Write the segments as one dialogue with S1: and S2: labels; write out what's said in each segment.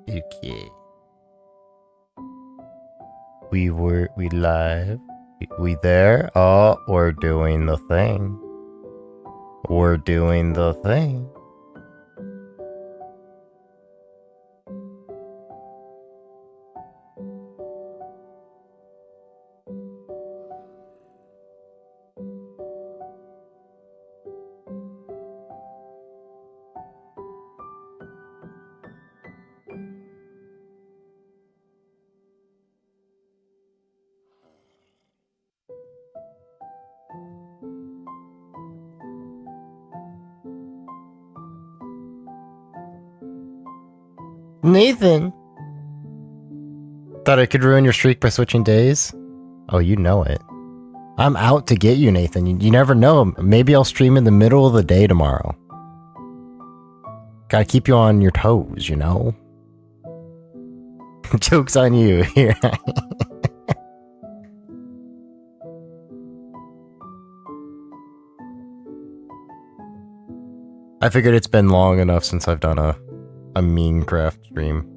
S1: Okay. We live. We there? Oh, we're doing the thing. We're doing the thing. Nathan! Thought I could ruin your streak by switching days? Oh, you know it. I'm out to get you, Nathan. You never know. Maybe I'll stream in the middle of the day tomorrow. Gotta keep you on your toes, you know? Joke's on you. Here. I figured it's been long enough since I've done a Minecraft stream.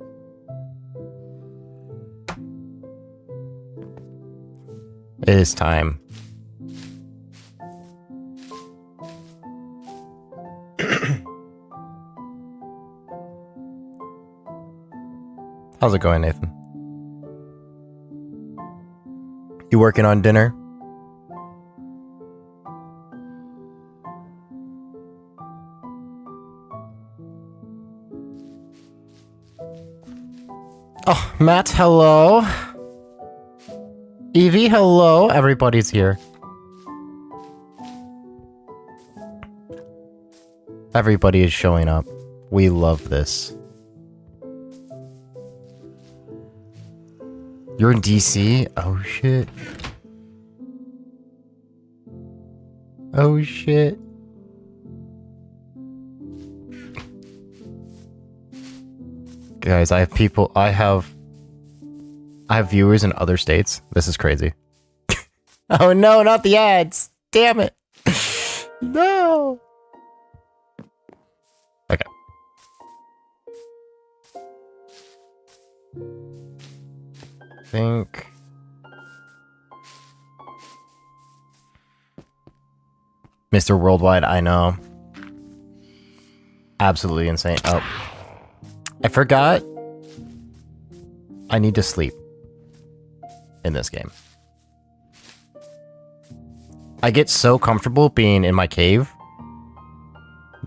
S1: It is time. How's it going, Nathan? You working on dinner? Oh, Matt, hello. Evie, hello. Everybody's here. Everybody is showing up. We love this. You're in DC? Oh, shit. Oh, shit. Guys, I have viewers in other states. This is crazy. Oh no, not the ads. Damn it. No. Okay. Think. Mr. Worldwide, I know. Absolutely insane. Oh. I forgot. I need to sleep in this game. I get so comfortable being in my cave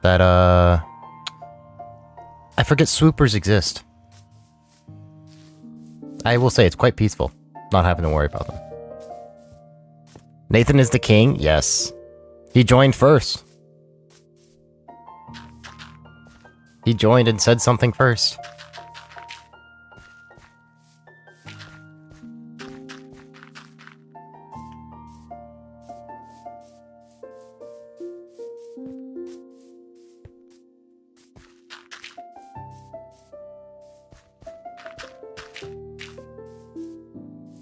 S1: that I forget swoopers exist. I will say it's quite peaceful not having to worry about them. Nathan is the king? Yes. He joined first. He joined and said something first.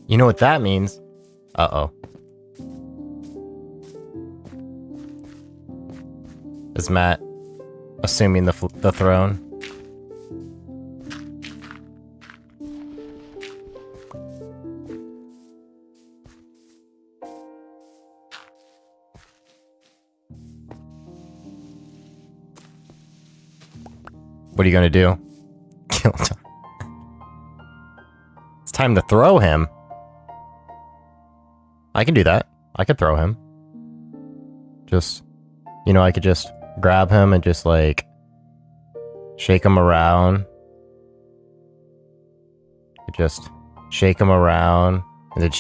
S1: You know what that means? Uh-oh. Is Matt assuming the throne? What are you gonna do? Kill him. It's time to throw him. I can do that. I could throw him. Just, you know, I could just grab him and just like shake him around. Just shake him around and then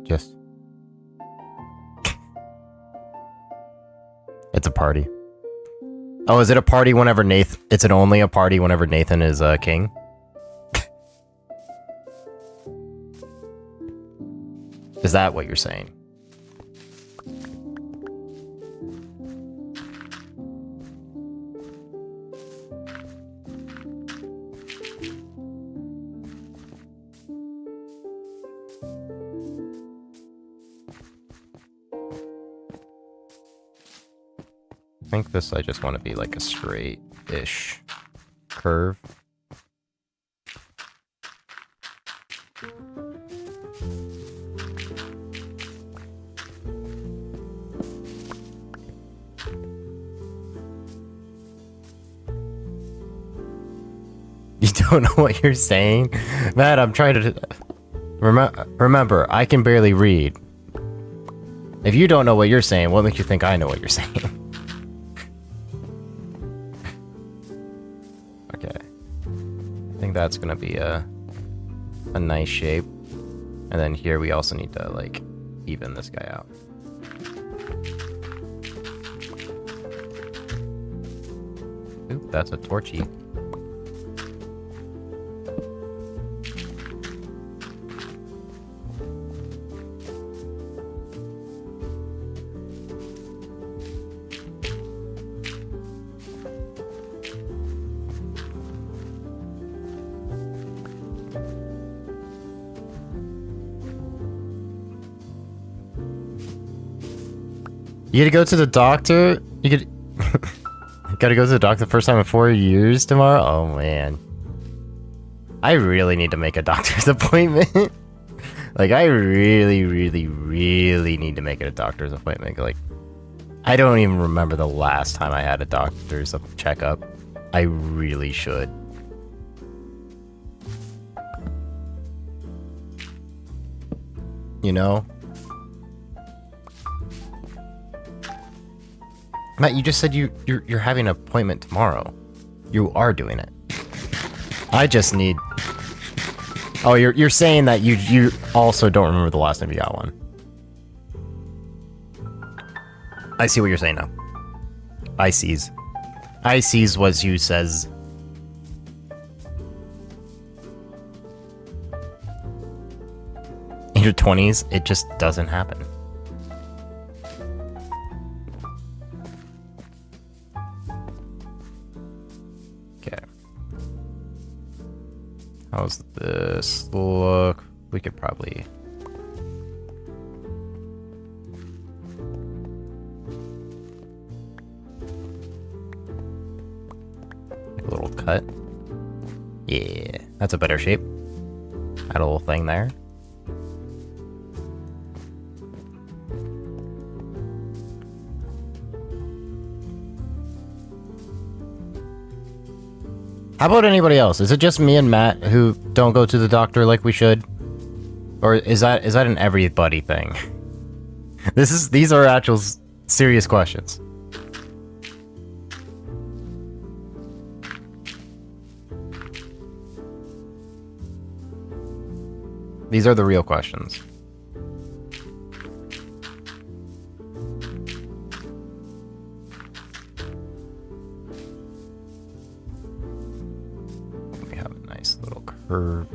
S1: just it's a party. Oh, is it a party whenever Nathan? It's only a party whenever Nathan is king. Is that what you're saying? think this I just want to be like a straight-ish curve. You don't know what you're saying? Matt, I'm trying to... Remember, I can barely read. If you don't know what you're saying, what makes you think I know what you're saying? Okay. I think that's gonna be a nice shape. And then here we also need to, like, even this guy out. Oop, that's a torchy. You gotta go to the doctor? You could... Gotta go to the doctor the first time in 4 years tomorrow? Oh, man. I really need to make a doctor's appointment. Like, I really, really, really need to make it a doctor's appointment. Like, I don't even remember the last time I had a doctor's checkup. I really should. You know? Matt, you just said you're having an appointment tomorrow. You are doing it. I just need... Oh, you're saying that you also don't remember the last time you got one. I see what you're saying now. I sees. I sees what you says. In your 20s, it just doesn't happen. How's this look? We could probably... make a little cut. Yeah, that's a better shape. Add a little thing there. How about anybody else? Is it just me and Matt who don't go to the doctor like we should? Or is that an everybody thing? These are actual serious questions. These are the real questions. Little curve.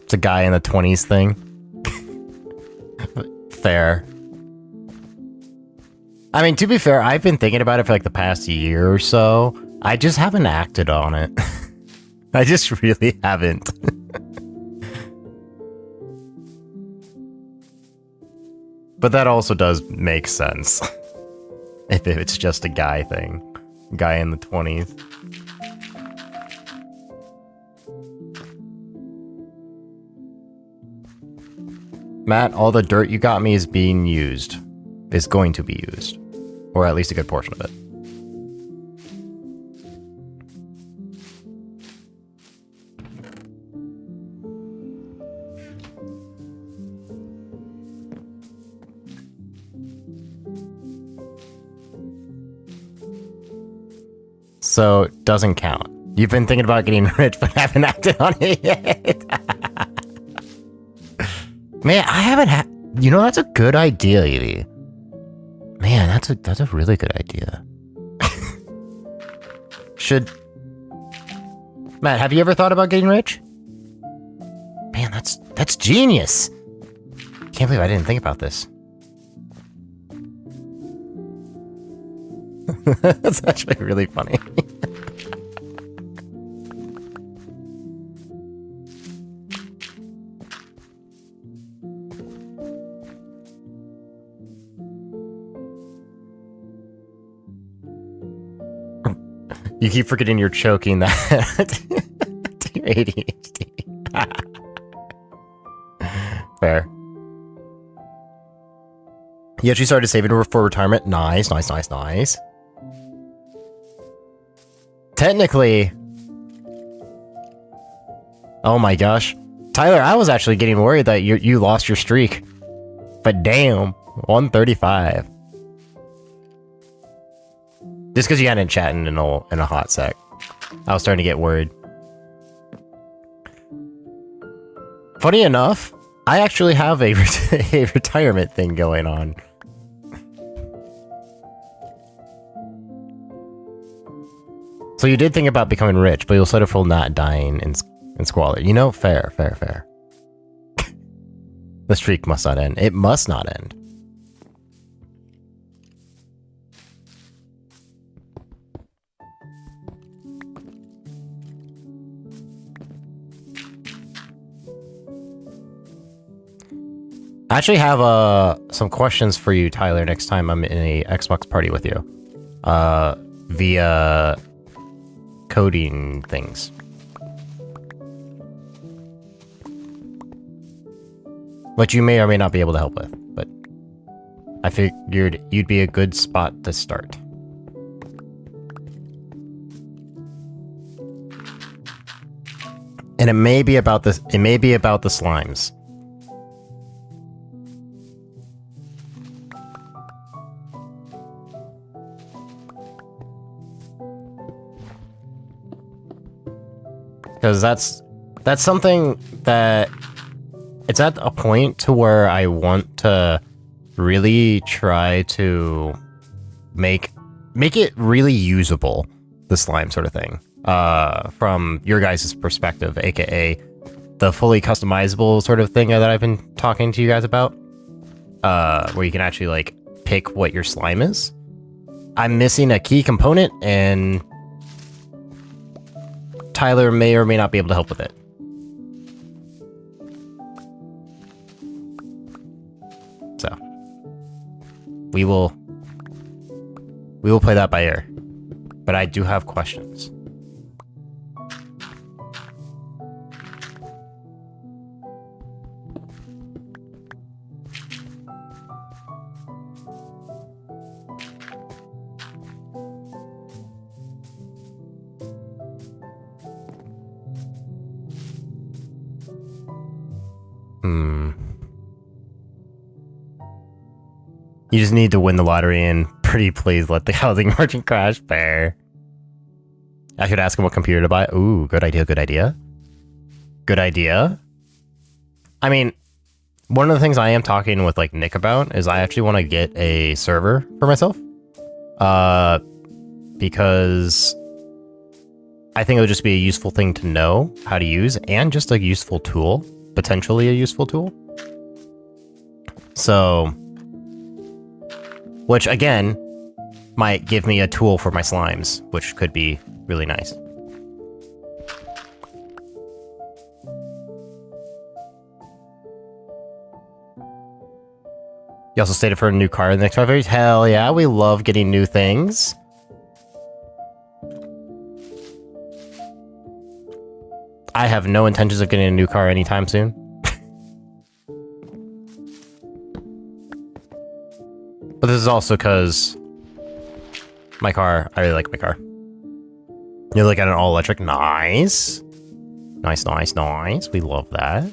S1: It's a guy in the 20s thing. Fair. I mean, to be fair, I've been thinking about it for like the past year or so. I just haven't acted on it. I just really haven't. But that also does make sense. If it's just a guy thing. Guy in the 20s. Matt, all the dirt you got me is being used. Is going to be used. Or at least a good portion of it. So, doesn't count. You've been thinking about getting rich, but haven't acted on it yet. Man, I haven't had... You know, that's a good idea, Evie. Man, that's a really good idea. Should... Matt, have you ever thought about getting rich? Man, that's genius! Can't believe I didn't think about this. That's actually really funny. You keep forgetting you're choking that to your ADHD. Fair. You actually started saving for retirement? Nice, nice, nice, nice. Technically... Oh my gosh. Tyler, I was actually getting worried that you lost your streak. But damn, 135. Just because you hadn't chatted in a hot sec. I was starting to get worried. Funny enough, I actually have a retirement thing going on. So you did think about becoming rich, but you'll settle for not dying in squalor. You know, fair, fair, fair. The streak must not end. It must not end. I actually have some questions for you, Tyler, next time I'm in a Xbox party with you. Via coding things. Which you may or may not be able to help with, but I figured you'd be a good spot to start. And it may be about the slimes. Because that's something that it's at a point to where I want to really try to make it really usable, the slime sort of thing, from your guys' perspective, aka the fully customizable sort of thing that I've been talking to you guys about, where you can actually like pick what your slime is. I'm missing a key component, and Tyler may or may not be able to help with it. So we will play that by ear. But I do have questions. You just need to win the lottery and pretty please let the housing market crash. Fair. I should ask him what computer to buy. Ooh, good idea, good idea. Good idea. I mean, one of the things I am talking with like Nick about is I actually want to get a server for myself. Because I think it would just be a useful thing to know how to use, and just a useful tool. Potentially a useful tool. So, which again, might give me a tool for my slimes, which could be really nice. You also stated for a new car in the next 5 years. Hell yeah, we love getting new things. I have no intentions of getting a new car anytime soon. But this is also because my car, I really like my car. You look at an all-electric. Nice. Nice, nice, nice. We love that.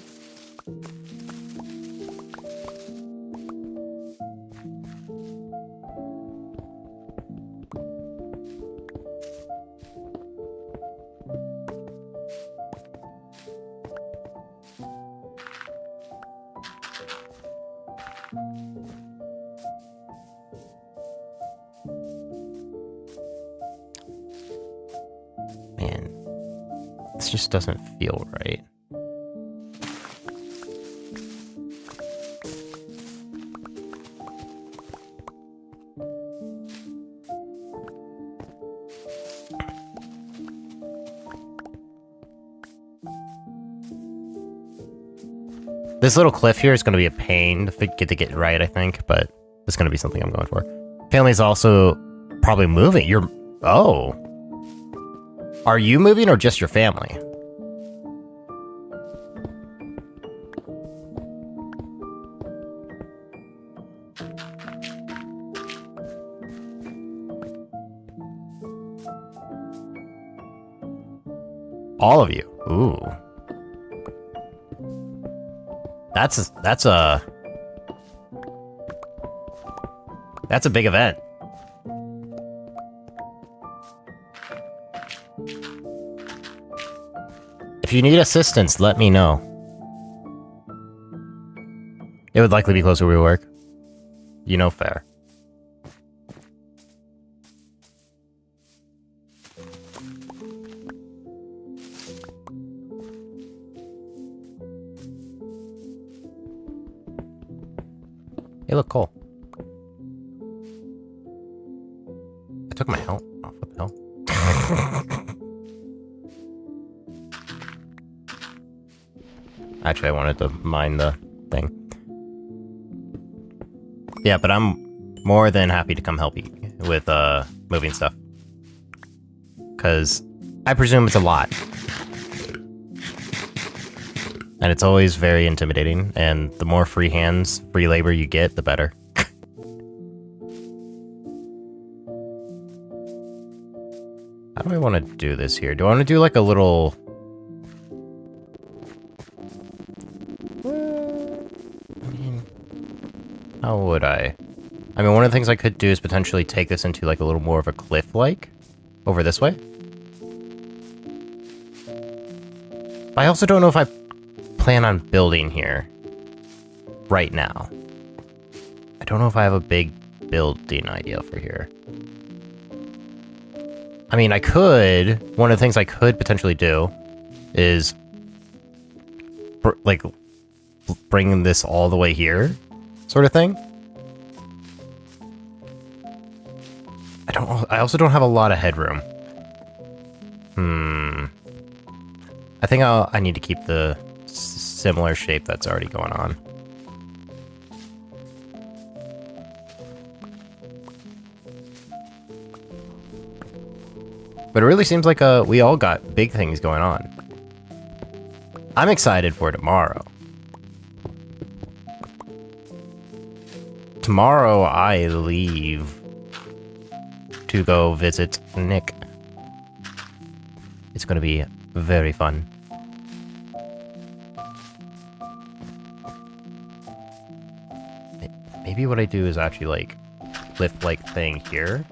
S1: Man, this just doesn't feel right. This little cliff here is going to be a pain to get it right, I think, but it's going to be something I'm going for. Family's also probably moving. Oh. Are you moving or just your family? All of you. Ooh. That's a big event. If you need assistance, let me know. It would likely be closer where we work. You know, fair. Hey, look, Cole. I took my helmet off. What the hell? Actually, I wanted to mine the thing. Yeah, but I'm more than happy to come help you with moving stuff. Because I presume it's a lot. And it's always very intimidating, and the more free hands, free labor you get, the better. How do I want to do this here? Do I want to do like a little... I mean, how would I? I mean, one of the things I could do is potentially take this into like a little more of a cliff-like over this way. I also don't know if I plan on building here right now. I don't know if I have a big building idea for here. I mean, I could... One of the things I could potentially do is like bring this all the way here, sort of thing. I also don't have a lot of headroom. I think I need to keep the similar shape that's already going on. But it really seems like we all got big things going on. I'm excited for tomorrow. Tomorrow I leave to go visit Nick. It's gonna be very fun. Maybe what I do is actually like cliff-like thing here.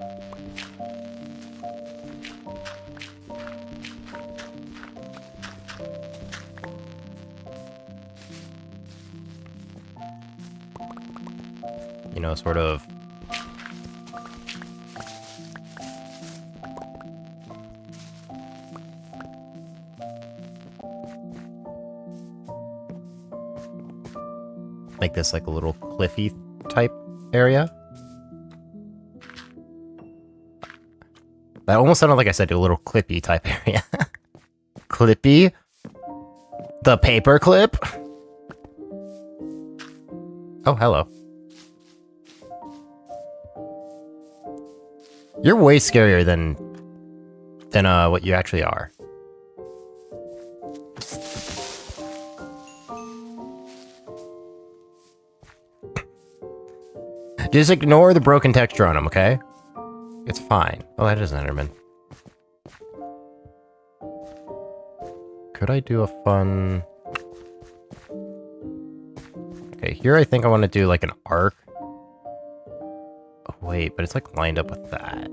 S1: You know, sort of. Make this like a little cliffy type area. That almost sounded like I said a little clippy type area. Clippy? The paper clip? Oh, hello. You're way scarier than what you actually are. Just ignore the broken texture on them, okay? It's fine. Oh, that is an Enderman. Could I do a fun... Okay, here I think I want to do like an arc. Oh, wait, but it's like lined up with that.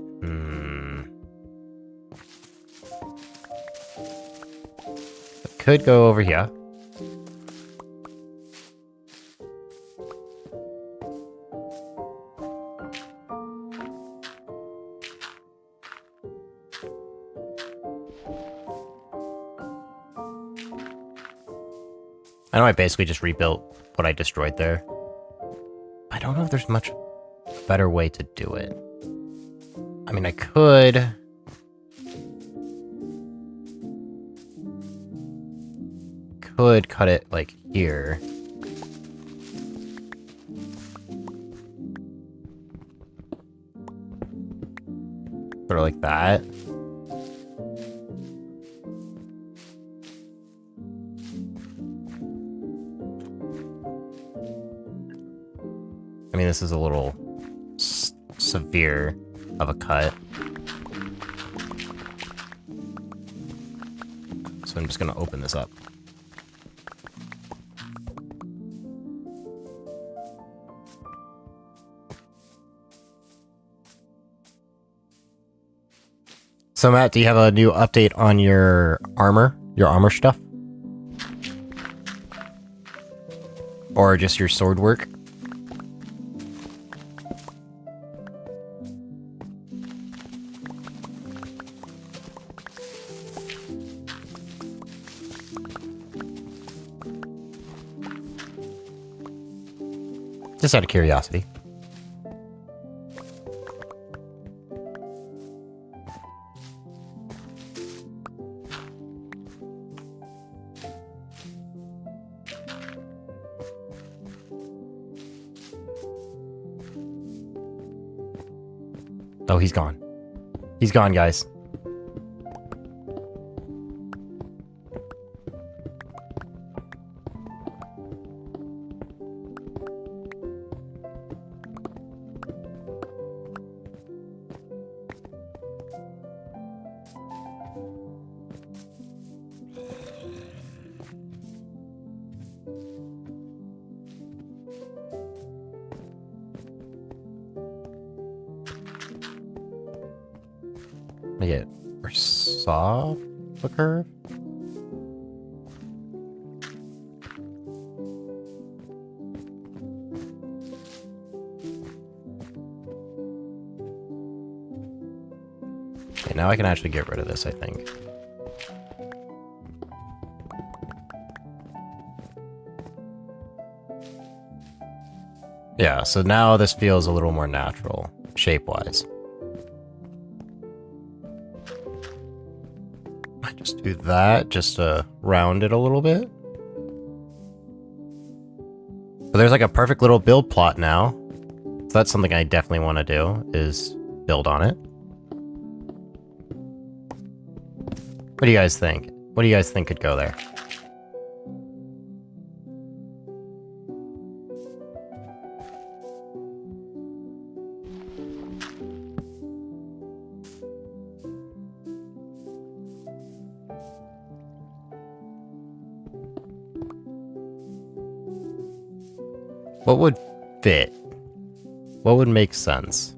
S1: It could go over here. I know I basically just rebuilt what I destroyed there. I don't know if there's much better way to do it. I mean, I could... cut it, like, here. Sort of like that. I mean, this is a little severe of a cut. So I'm just gonna open this up. So Matt, do you have a new update on your armor stuff? Or just your sword work? Just out of curiosity. Oh, he's gone. He's gone, guys. Get or saw the curve. Okay, now I can actually get rid of this, I think. Yeah, so now this feels a little more natural, shape-wise. Just do that, just to round it a little bit. But there's like a perfect little build plot now. So that's something I definitely want to do, is build on it. What do you guys think? What do you guys think could go there? What would fit? What would make sense?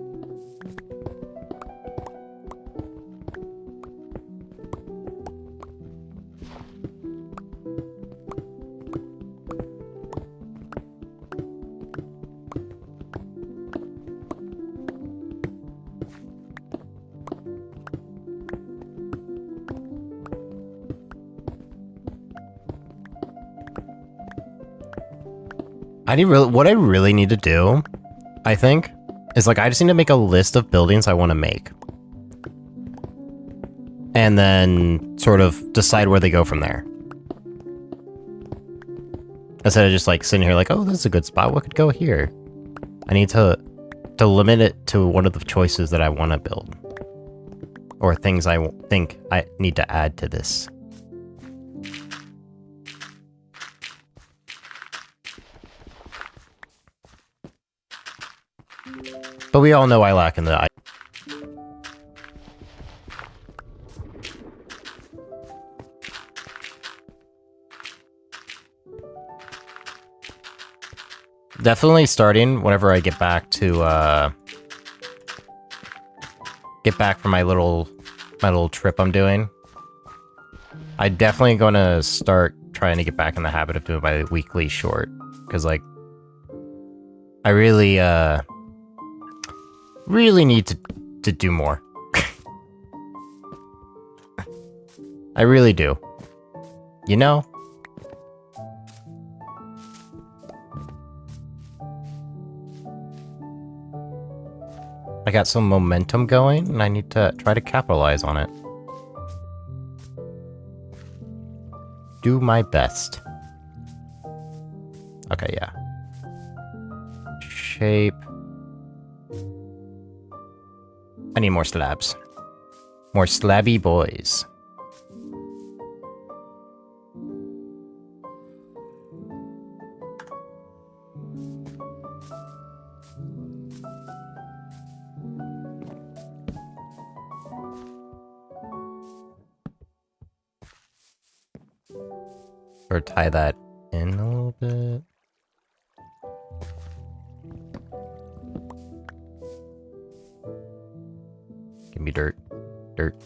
S1: What I really need to do, I think, is like I just need to make a list of buildings I want to make. And then sort of decide where they go from there. Instead of just like sitting here like, oh, this is a good spot, what could go here? I need to limit it to one of the choices that I want to build. Or things I think I need to add to this. But we all know I lack in the... Definitely starting whenever I get back to, get back from my little trip I'm doing. I'm definitely gonna start trying to get back in the habit of doing my weekly short. Because, like, I really, really need to do more. I really do. You know? I got some momentum going, and I need to try to capitalize on it. Do my best. Okay, yeah. Shape. I need more slabs. More slabby boys. Or tie that in a little bit. Give me dirt. Dirt.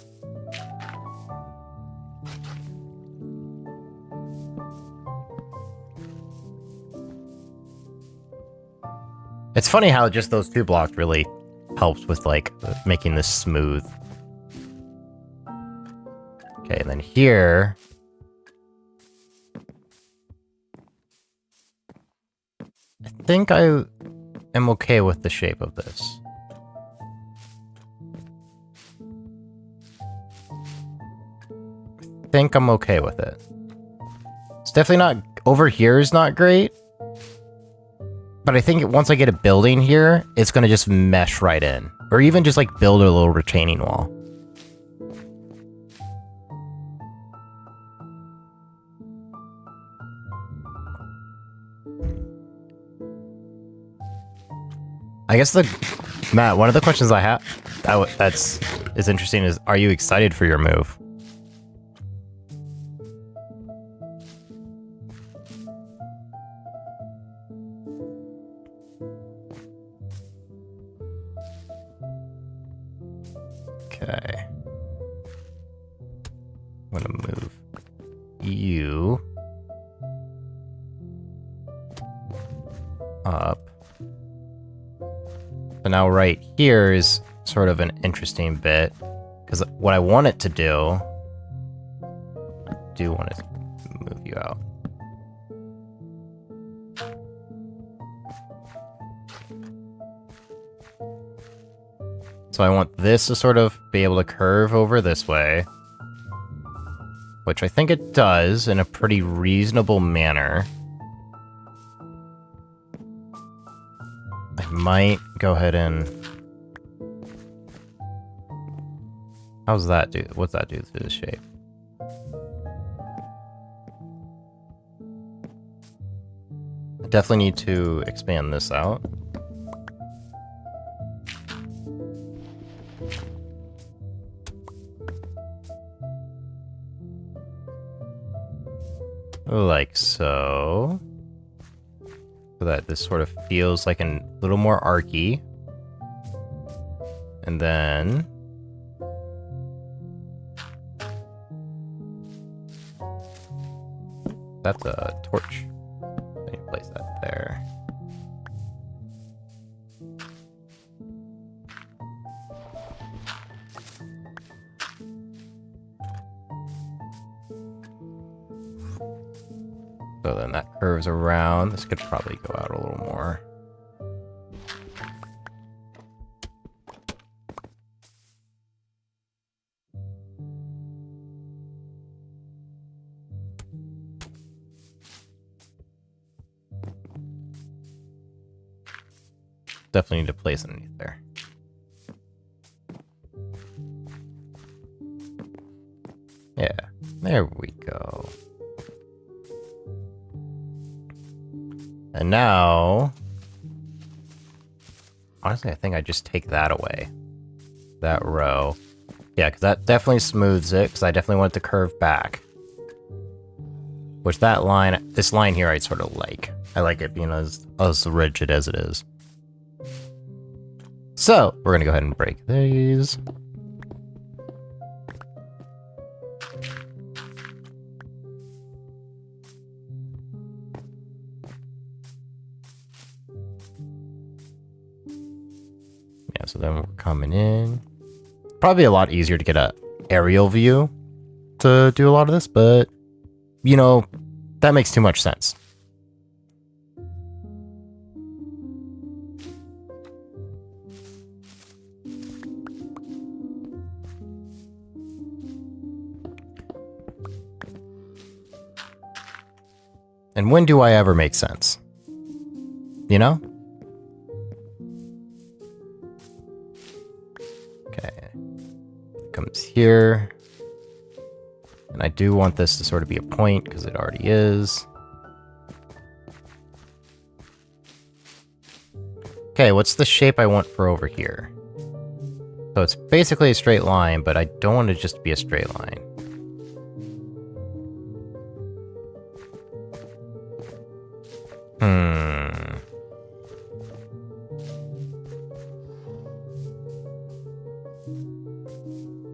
S1: It's funny how just those 2 blocks really helps with, like, making this smooth. Okay, and then here... I think I am okay with the shape of this. I think I'm okay with it. It's definitely not... Over here is not great. But I think once I get a building here, it's going to just mesh right in. Or even just, like, build a little retaining wall. I guess Matt, one of the questions I have is interesting is, are you excited for your move? Okay. I'm gonna move you up. So now right here is sort of an interesting bit, because what I want it to do, I do want to move you out. So I want this to sort of be able to curve over this way, which I think it does in a pretty reasonable manner. I might go ahead and... How's that do? What's that do to the shape? I definitely need to expand this out. Like so. So that this sort of feels like a little more archy. And then... That's a torch. I need to place that there. So then that curves around. This could probably go out a little more. Definitely need to place underneath there. Yeah, there we go. And now, honestly, I think I just take that away. That row. Yeah, because that definitely smooths it, because I definitely want it to curve back. Which that line, this line here, I sort of like. I like it being as rigid as it is. So, we're going to go ahead and break these. Yeah, so then we're coming in. Probably a lot easier to get an aerial view to do a lot of this, but, you know, that makes too much sense. And when do I ever make sense? You know? Okay. Comes here. And I do want this to sort of be a point, because it already is. Okay, what's the shape I want for over here? So it's basically a straight line, but I don't want it just to be a straight line.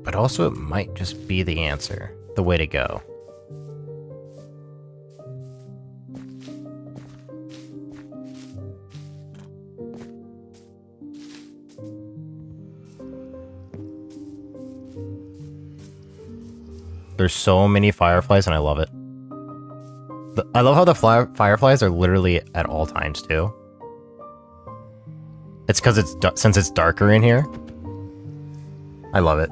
S1: But also it might just be the answer, the way to go. There's so many fireflies and I love it. I love how the fireflies are literally at all times too. It's because since it's darker in here. I love it.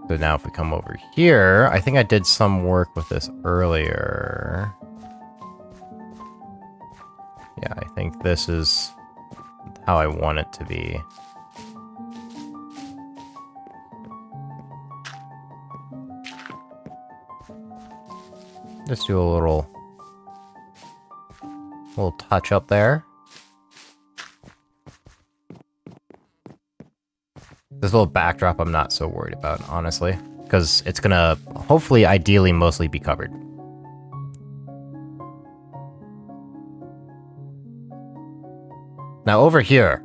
S1: So now if we come over here, I think I did some work with this earlier. Yeah, I think this is how I want it to be. Just do a little touch up there. This little backdrop I'm not so worried about, honestly, because it's gonna hopefully, ideally, mostly be covered. Now over here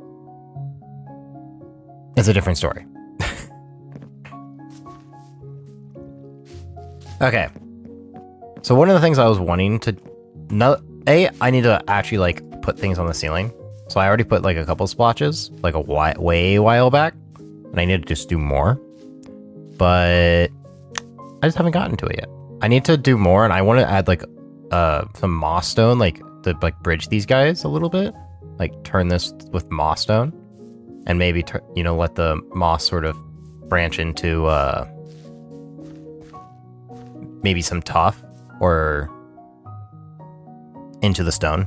S1: is a different story. Okay. So one of the things I was wanting to I need to actually like put things on the ceiling. So I already put like a couple splotches like a way while back, and I need to just do more. But I just haven't gotten to it yet. I need to do more, and I want to add like some moss stone, like to like bridge these guys a little bit. Like turn this with moss stone, and maybe let the moss sort of branch into maybe some tuff or into the stone.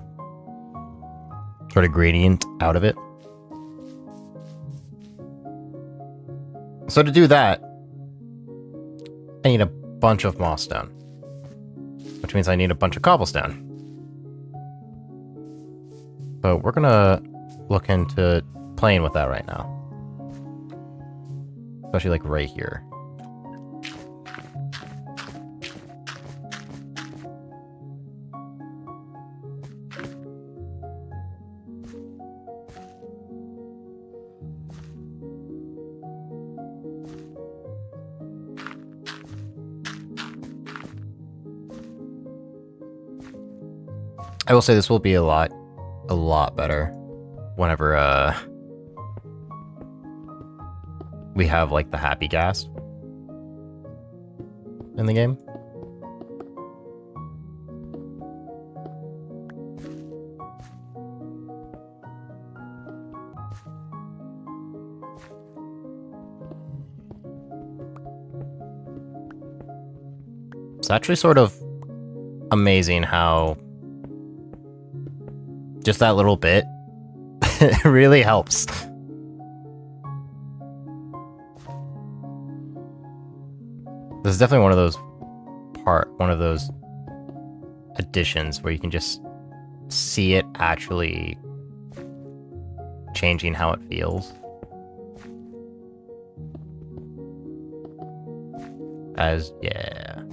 S1: Sort of gradient out of it. So to do that, I need a bunch of moss stone, which means I need a bunch of cobblestone. So we're gonna look into playing with that right now. Especially like right here. I will say this will be a lot better whenever we have like the happy gas in the game. It's actually sort of amazing how just that little bit really helps. This is definitely one of those additions where you can just see it actually changing how it feels. Yeah.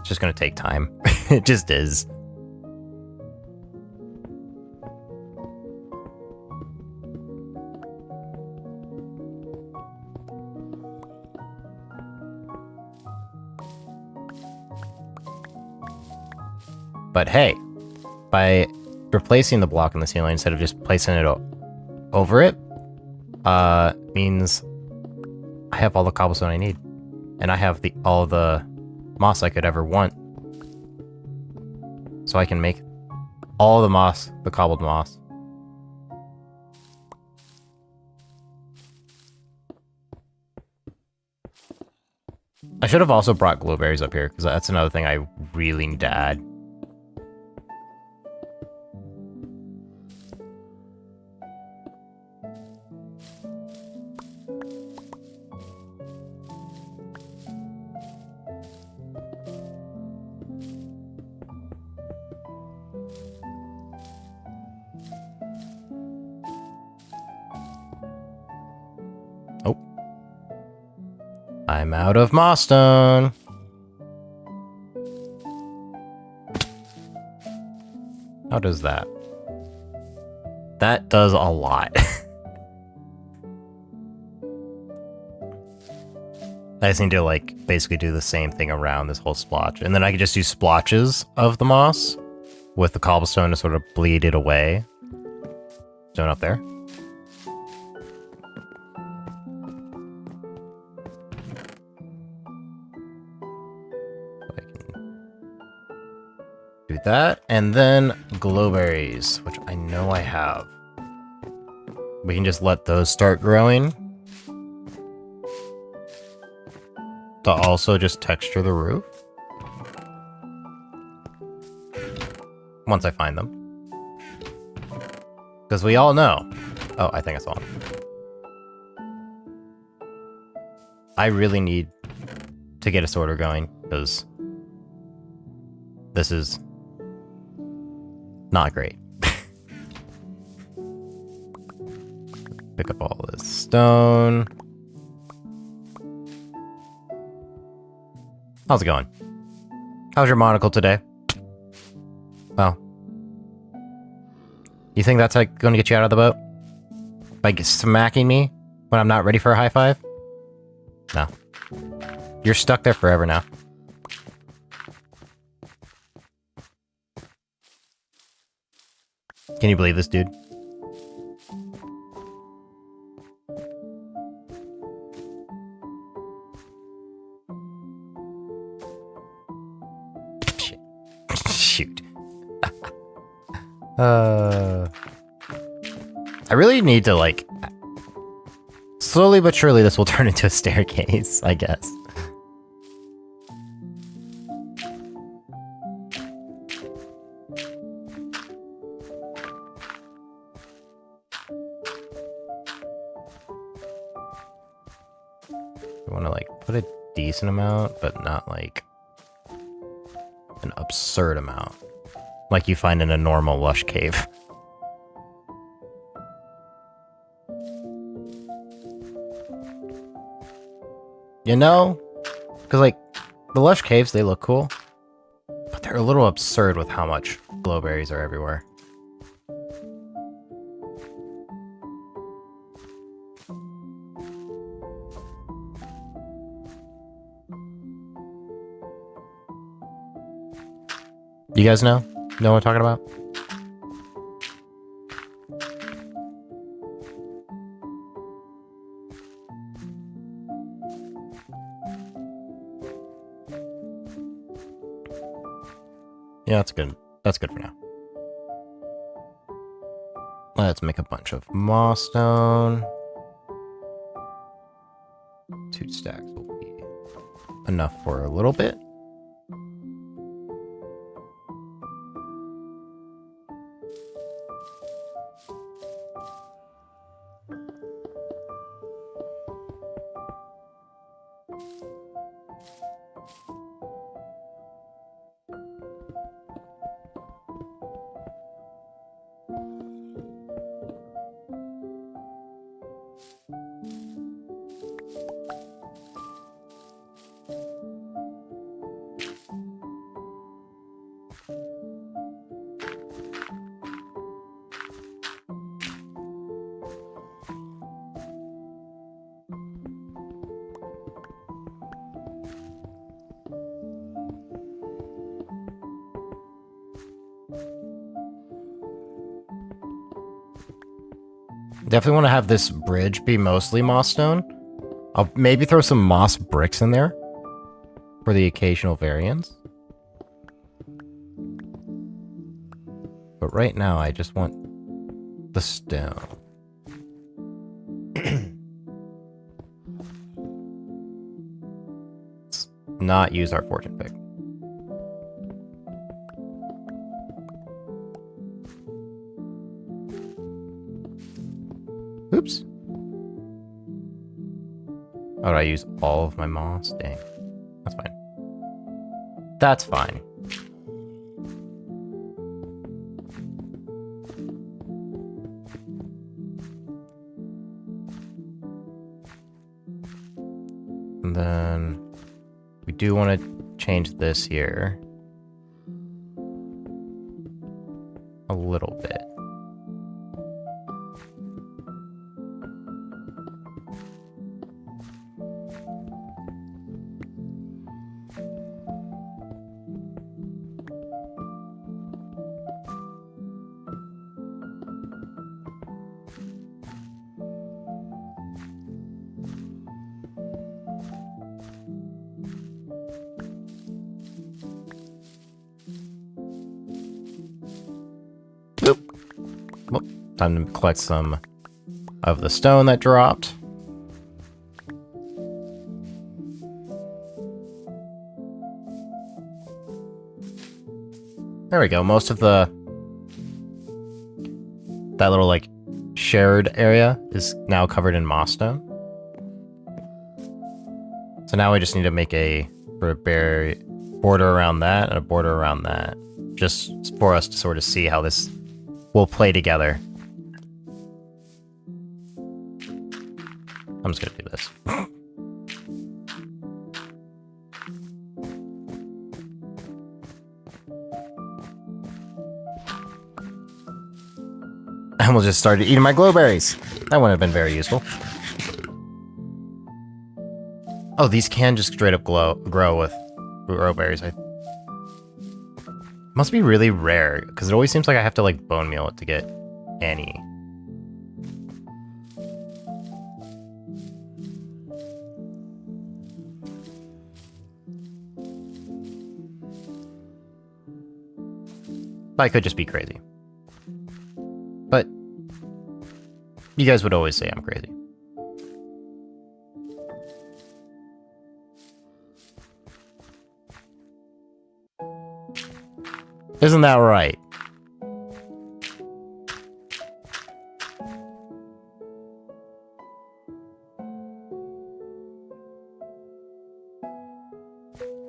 S1: It's just gonna take time. It just is. But hey, by replacing the block in the ceiling instead of just placing it over it, means I have all the cobblestone I need. And I have all the moss I could ever want. So I can make all the moss, the cobbled moss. I should have also brought glowberries up here, because that's another thing I really need to add. Oh. I'm out of moss stone. How does that? That does a lot. I just need to, like, basically do the same thing around this whole splotch. And then I can just do splotches of the moss with the cobblestone to sort of bleed it away. Stone up there. I can do that. And then glowberries, which I know I have. We can just let those start growing. To also just texture the roof. Once I find them. Because we all know. Oh, I think I saw them. I really need to get a sorter going, because this is not great. Pick up all this stone. How's it going? How's your monocle today? Well, you think that's like going to get you out of the boat? By smacking me when I'm not ready for a high five? No. You're stuck there forever now. Can you believe this, dude? Shoot. I really need to, like, slowly but surely this will turn into a staircase, I guess. I want to, like, put a decent amount, but not, like, an absurd amount. Like you find in a normal Lush cave. You know? Because, like, the Lush caves, they look cool. But they're a little absurd with how much glowberries are everywhere. You guys know? Know what I'm talking about? Yeah, that's good. That's good for now. Let's make a bunch of moss stone. 2 stacks will be enough for a little bit. Definitely want to have this bridge be mostly moss stone. I'll maybe throw some moss bricks in there for the occasional variance. But right now, I just want the stone. not use our fortune pick. Oops. Oh, did I use all of my moss? Dang. That's fine. That's fine. And then we do want to change this here a little bit. Well, time to collect some of the stone that dropped. There we go. Most of that little like shared area is now covered in moss stone. So now we just need to make a sort of border around that and a border around that, just for us to sort of see how this will play together. I'm just gonna do this. And we'll just start eating my glowberries. That wouldn't have been very useful. Oh, these can just straight up grow with glowberries. Must be really rare, because it always seems like I have to like bone meal it to get any. I could just be crazy. But you guys would always say I'm crazy. Isn't that right?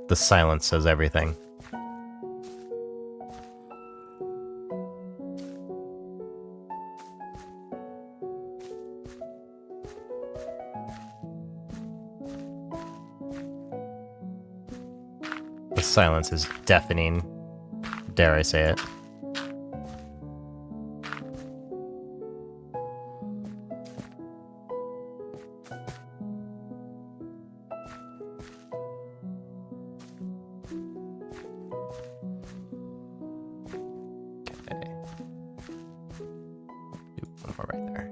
S1: The silence says everything. The silence is deafening. Dare I say it? Okay. Do one more right there.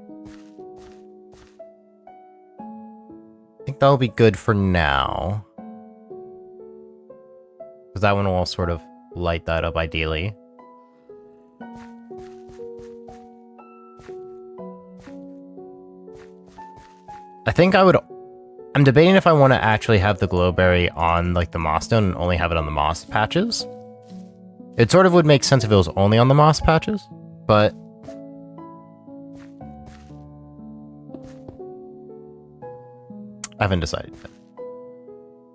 S1: I think that'll be good for now. Because that one will sort of light that up ideally. I think I'm debating if I want to actually have the glowberry on like the moss stone and only have it on the moss patches. It sort of would make sense if it was only on the moss patches, but I haven't decided yet.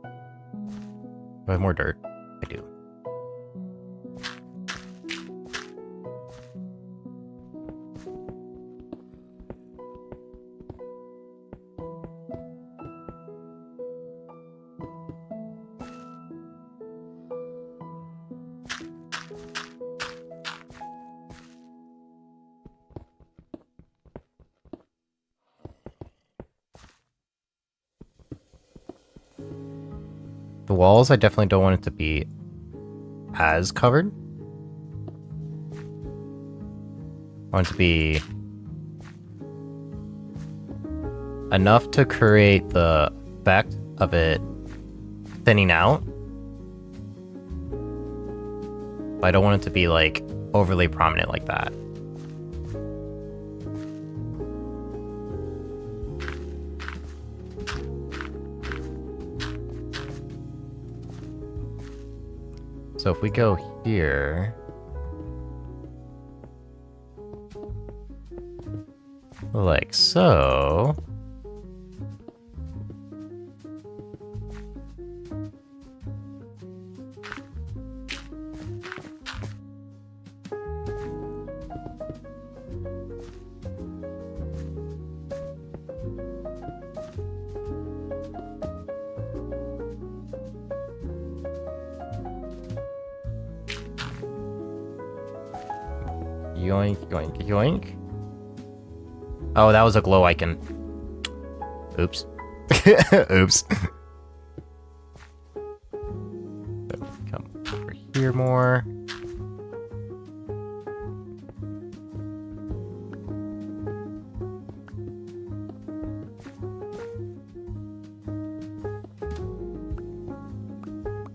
S1: Do I have more dirt? I do. The walls, I definitely don't want it to be as covered. I want it to be enough to create the effect of it thinning out. But I don't want it to be like overly prominent like that. So if we go here... like so... Yoink, yoink, yoink. Oh, that was a glow icon. Oops. Oops. Come over here more.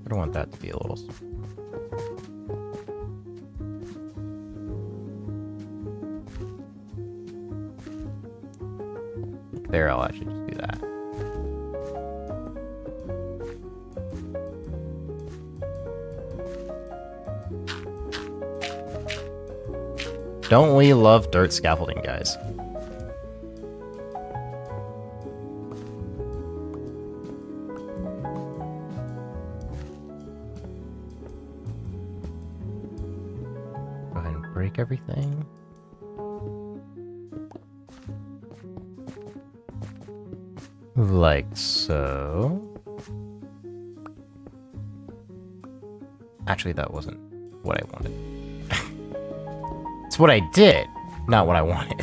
S1: I don't want that to be a little... There, I'll actually just do that. Don't we love dirt scaffolding, guys? Go ahead and break everything. Like so. Actually, that wasn't what I wanted. It's what I did, not what I wanted.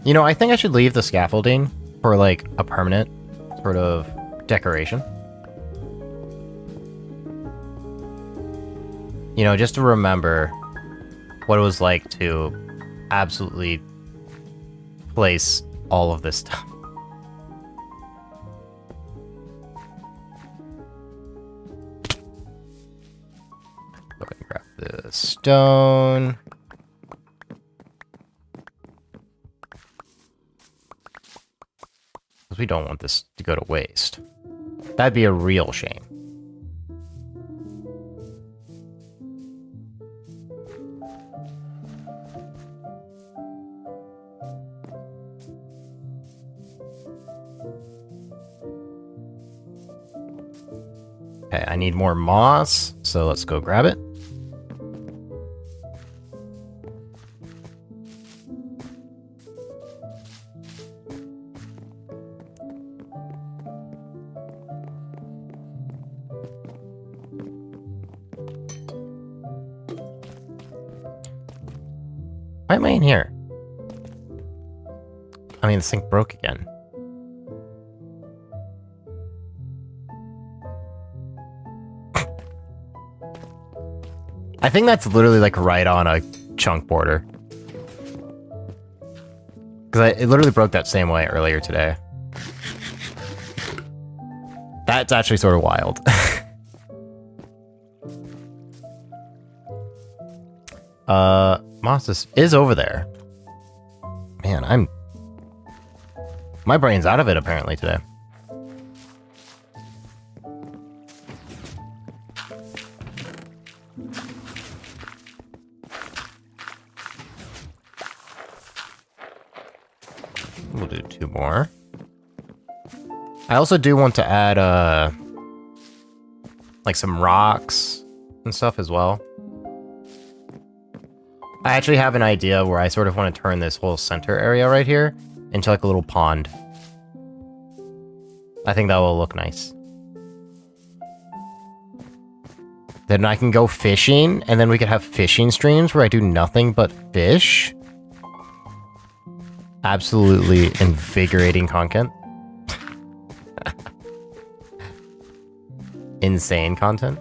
S1: You know, I think I should leave the scaffolding for like a permanent sort of decoration. You know, just to remember what it was like to absolutely place all of this stuff. Go ahead and grab the stone. Because we don't want this to go to waste. That'd be a real shame. Okay, I need more moss, so let's go grab it. Why am I in here? I mean, the sink broke again. I think that's literally like right on a chunk border. Because it literally broke that same way earlier today. That's actually sort of wild. Moss is over there. Man, my brain's out of it apparently today. We'll do 2 more. I also do want to add, like some rocks and stuff as well. I actually have an idea where I sort of want to turn this whole center area right here into like a little pond. I think that will look nice. Then I can go fishing, and then we could have fishing streams where I do nothing but fish. Absolutely invigorating content. Insane content.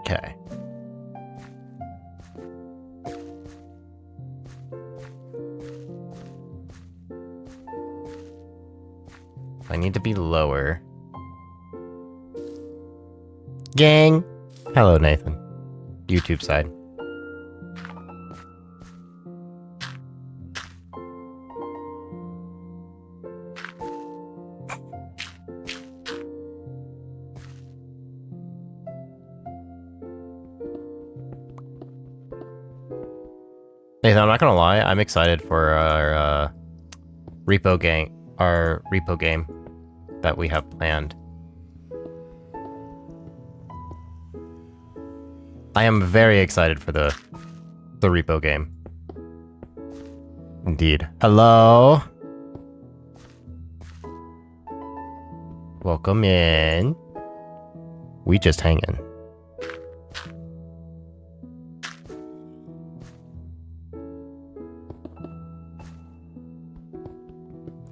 S1: Okay. I need to be lower. Gang! Hello, Nathan. YouTube side. Nathan, I'm not gonna lie, I'm excited for our repo game that we have planned. I am very excited for the repo game. Indeed. Hello. Welcome in. We just hanging.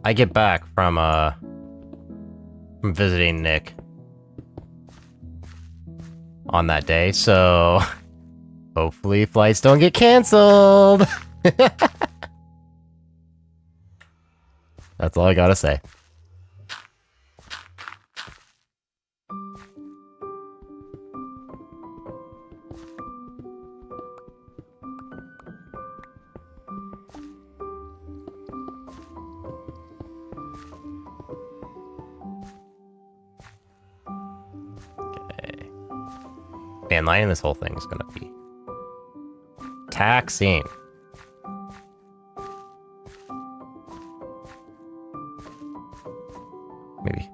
S1: I get back from visiting Nick on that day, so hopefully flights don't get canceled. That's all I gotta say. Man, lining this whole thing is gonna be taxing. Maybe.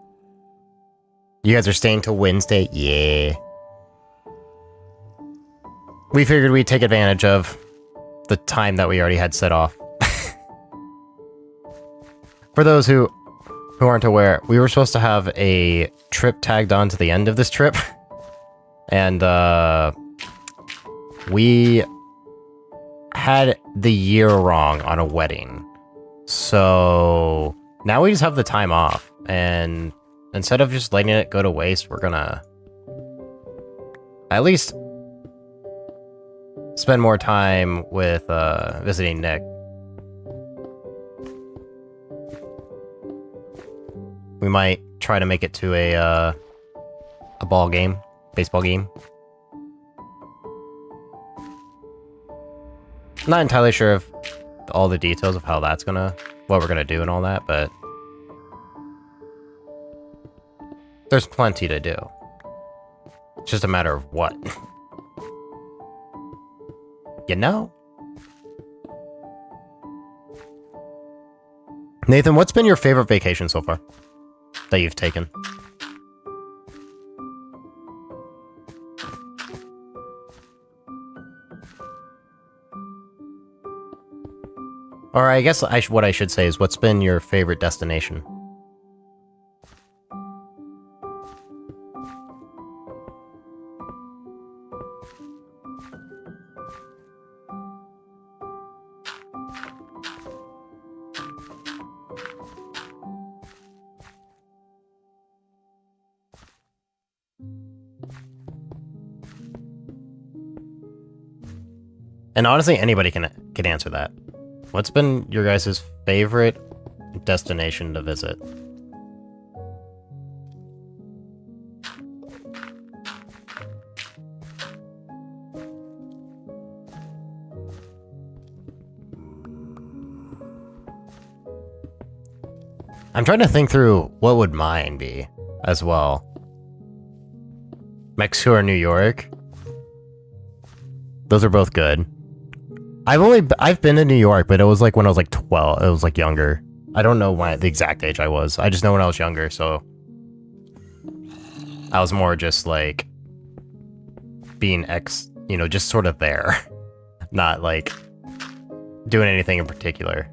S1: You guys are staying till Wednesday? Yeah. We figured we'd take advantage of the time that we already had set off. For those who aren't aware, we were supposed to have a trip tagged on to the end of this trip. And, we had the year wrong on a wedding. So now we just have the time off. And instead of just letting it go to waste, we're gonna at least spend more time with, visiting Nick. We might try to make it to a ball game. Baseball game. Not entirely sure of all the details of how that's what we're gonna do and all that, but there's plenty to do. It's just a matter of what. You know? Nathan, what's been your favorite vacation so far that you've taken? Or I guess what I should say is, what's been your favorite destination? And honestly, anybody can answer that. What's been your guys' favorite destination to visit? I'm trying to think through what would mine be as well. Mexico or New York? Those are both good. I've been to New York, but it was like when I was like 12. It was like younger. I don't know the exact age I was. I just know when I was younger, so I was more just like being just sort of there, not like doing anything in particular.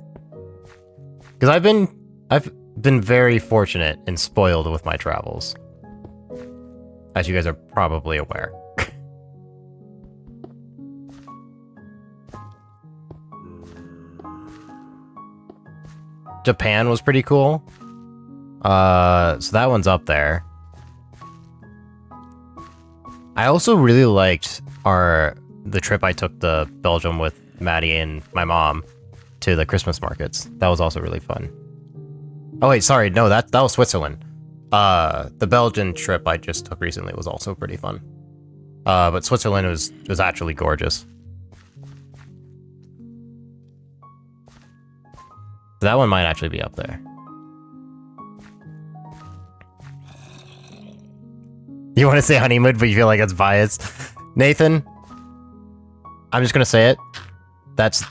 S1: Because I've been very fortunate and spoiled with my travels, as you guys are probably aware. Japan was pretty cool. So that one's up there. I also really liked the trip I took to Belgium with Maddie and my mom to the Christmas markets. That was also really fun. Oh wait, sorry, no, that was Switzerland. The Belgian trip I just took recently was also pretty fun. But Switzerland was actually gorgeous. That one might actually be up there. You want to say honeymoon, but you feel like it's biased. Nathan, I'm just gonna say it. That's,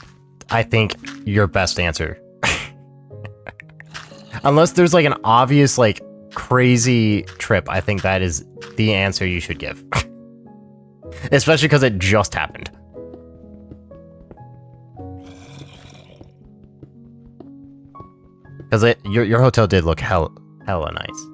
S1: I think, your best answer. Unless there's like an obvious, like, crazy trip, I think that is the answer you should give. Especially because it just happened. Because your hotel did look hella nice.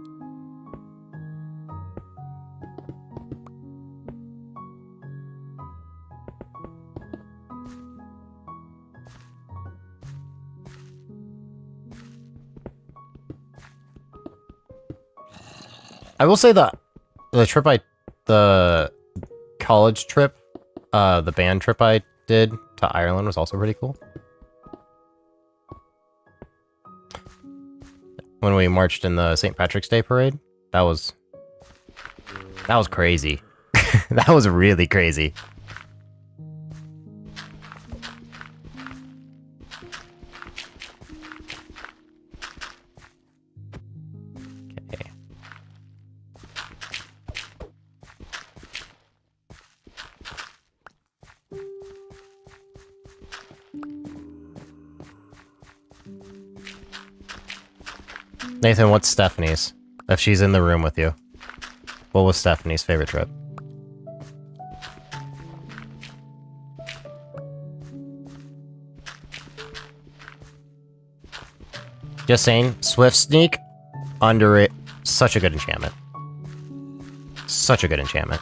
S1: I will say that the college trip, the band trip I did to Ireland was also pretty cool. When we marched in the St. Patrick's Day parade, that was crazy. That was really crazy. Okay. Nathan, what's Stephanie's? If she's in the room with you. What was Stephanie's favorite trip? Just saying, Swift Sneak, under it, such a good enchantment. Such a good enchantment.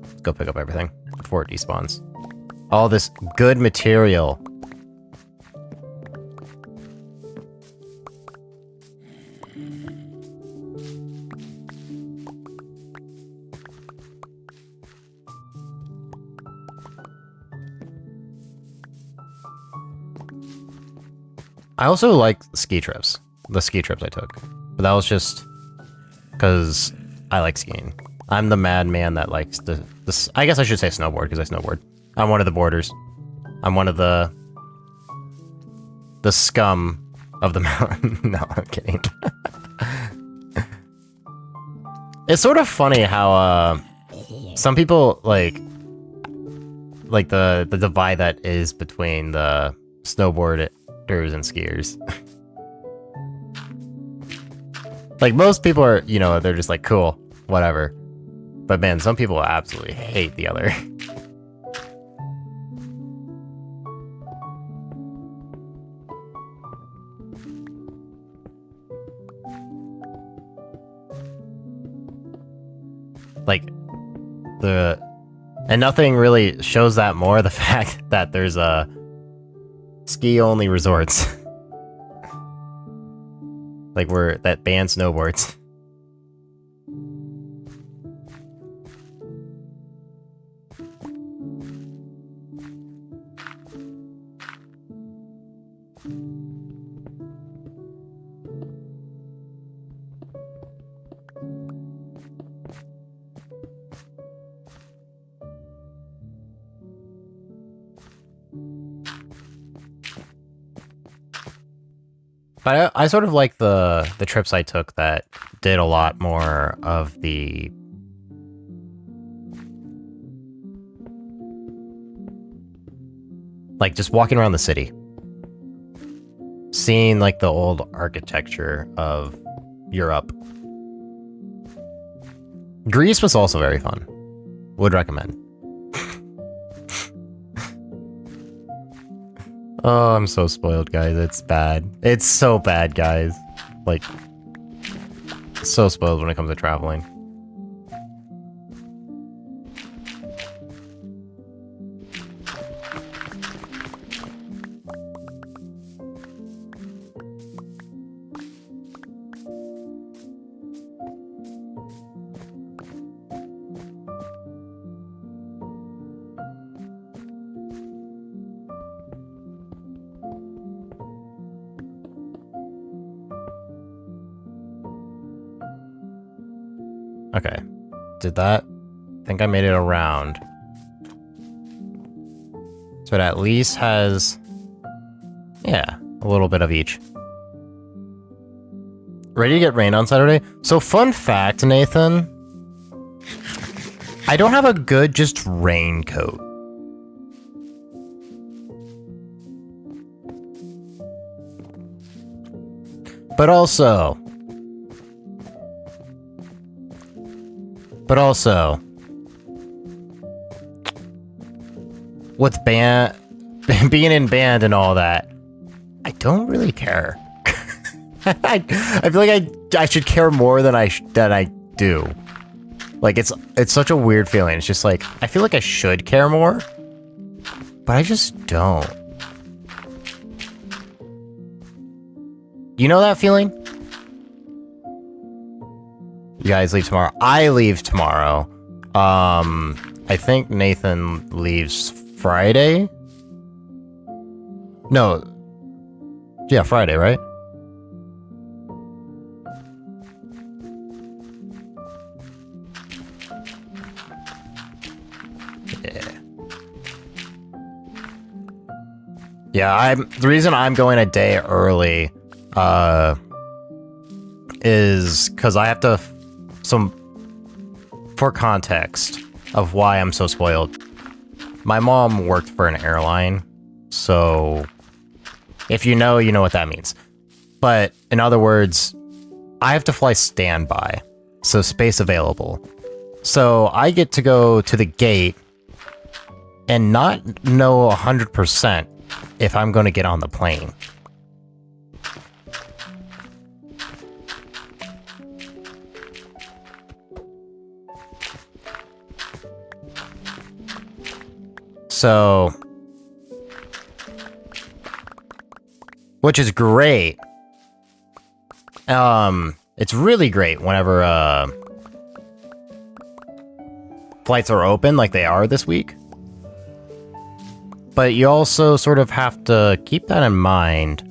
S1: Let's go pick up everything before it despawns. All this good material. I also like ski trips. The ski trips I took. But that was just because I like skiing. I'm the madman that likes this. I guess I should say snowboard because I snowboard. I'm one of the boarders. I'm one of the scum of the mountain. No, I'm kidding. It's sort of funny how some people like the divide that is between the snowboarders and skiers. Like most people are, you know, they're just like cool, whatever. But man, some people absolutely hate the other. Like and nothing really shows that more, the fact that there's a ski only resorts. Like that ban snowboards. But I sort of like the trips I took that did a lot more of the like just walking around the city. Seeing like the old architecture of Europe. Greece was also very fun. Would recommend. Oh, I'm so spoiled, guys. It's bad. It's so bad, guys. Like, so spoiled when it comes to traveling. Okay. Did that? I think I made it around. So it at least has... yeah, a little bit of each. Ready to get rained on Saturday? So fun fact, Nathan. I don't have a good just raincoat. But also, with band, being in band and all that, I don't really care. I feel like I should care more than I do. Like it's such a weird feeling. It's just like I feel like I should care more, but I just don't. You know that feeling? You guys leave tomorrow. I leave tomorrow. I think Nathan leaves Friday. No. Yeah, Friday, right? Yeah, the reason I'm going a day early is because I have to for context of why I'm so spoiled. My mom worked for an airline, so if you know what that means. But in other words, I have to fly standby, so space available. So I get to go to the gate and not know 100% if I'm going to get on the plane. So, which is great. It's really great whenever flights are open like they are this week. But you also sort of have to keep that in mind,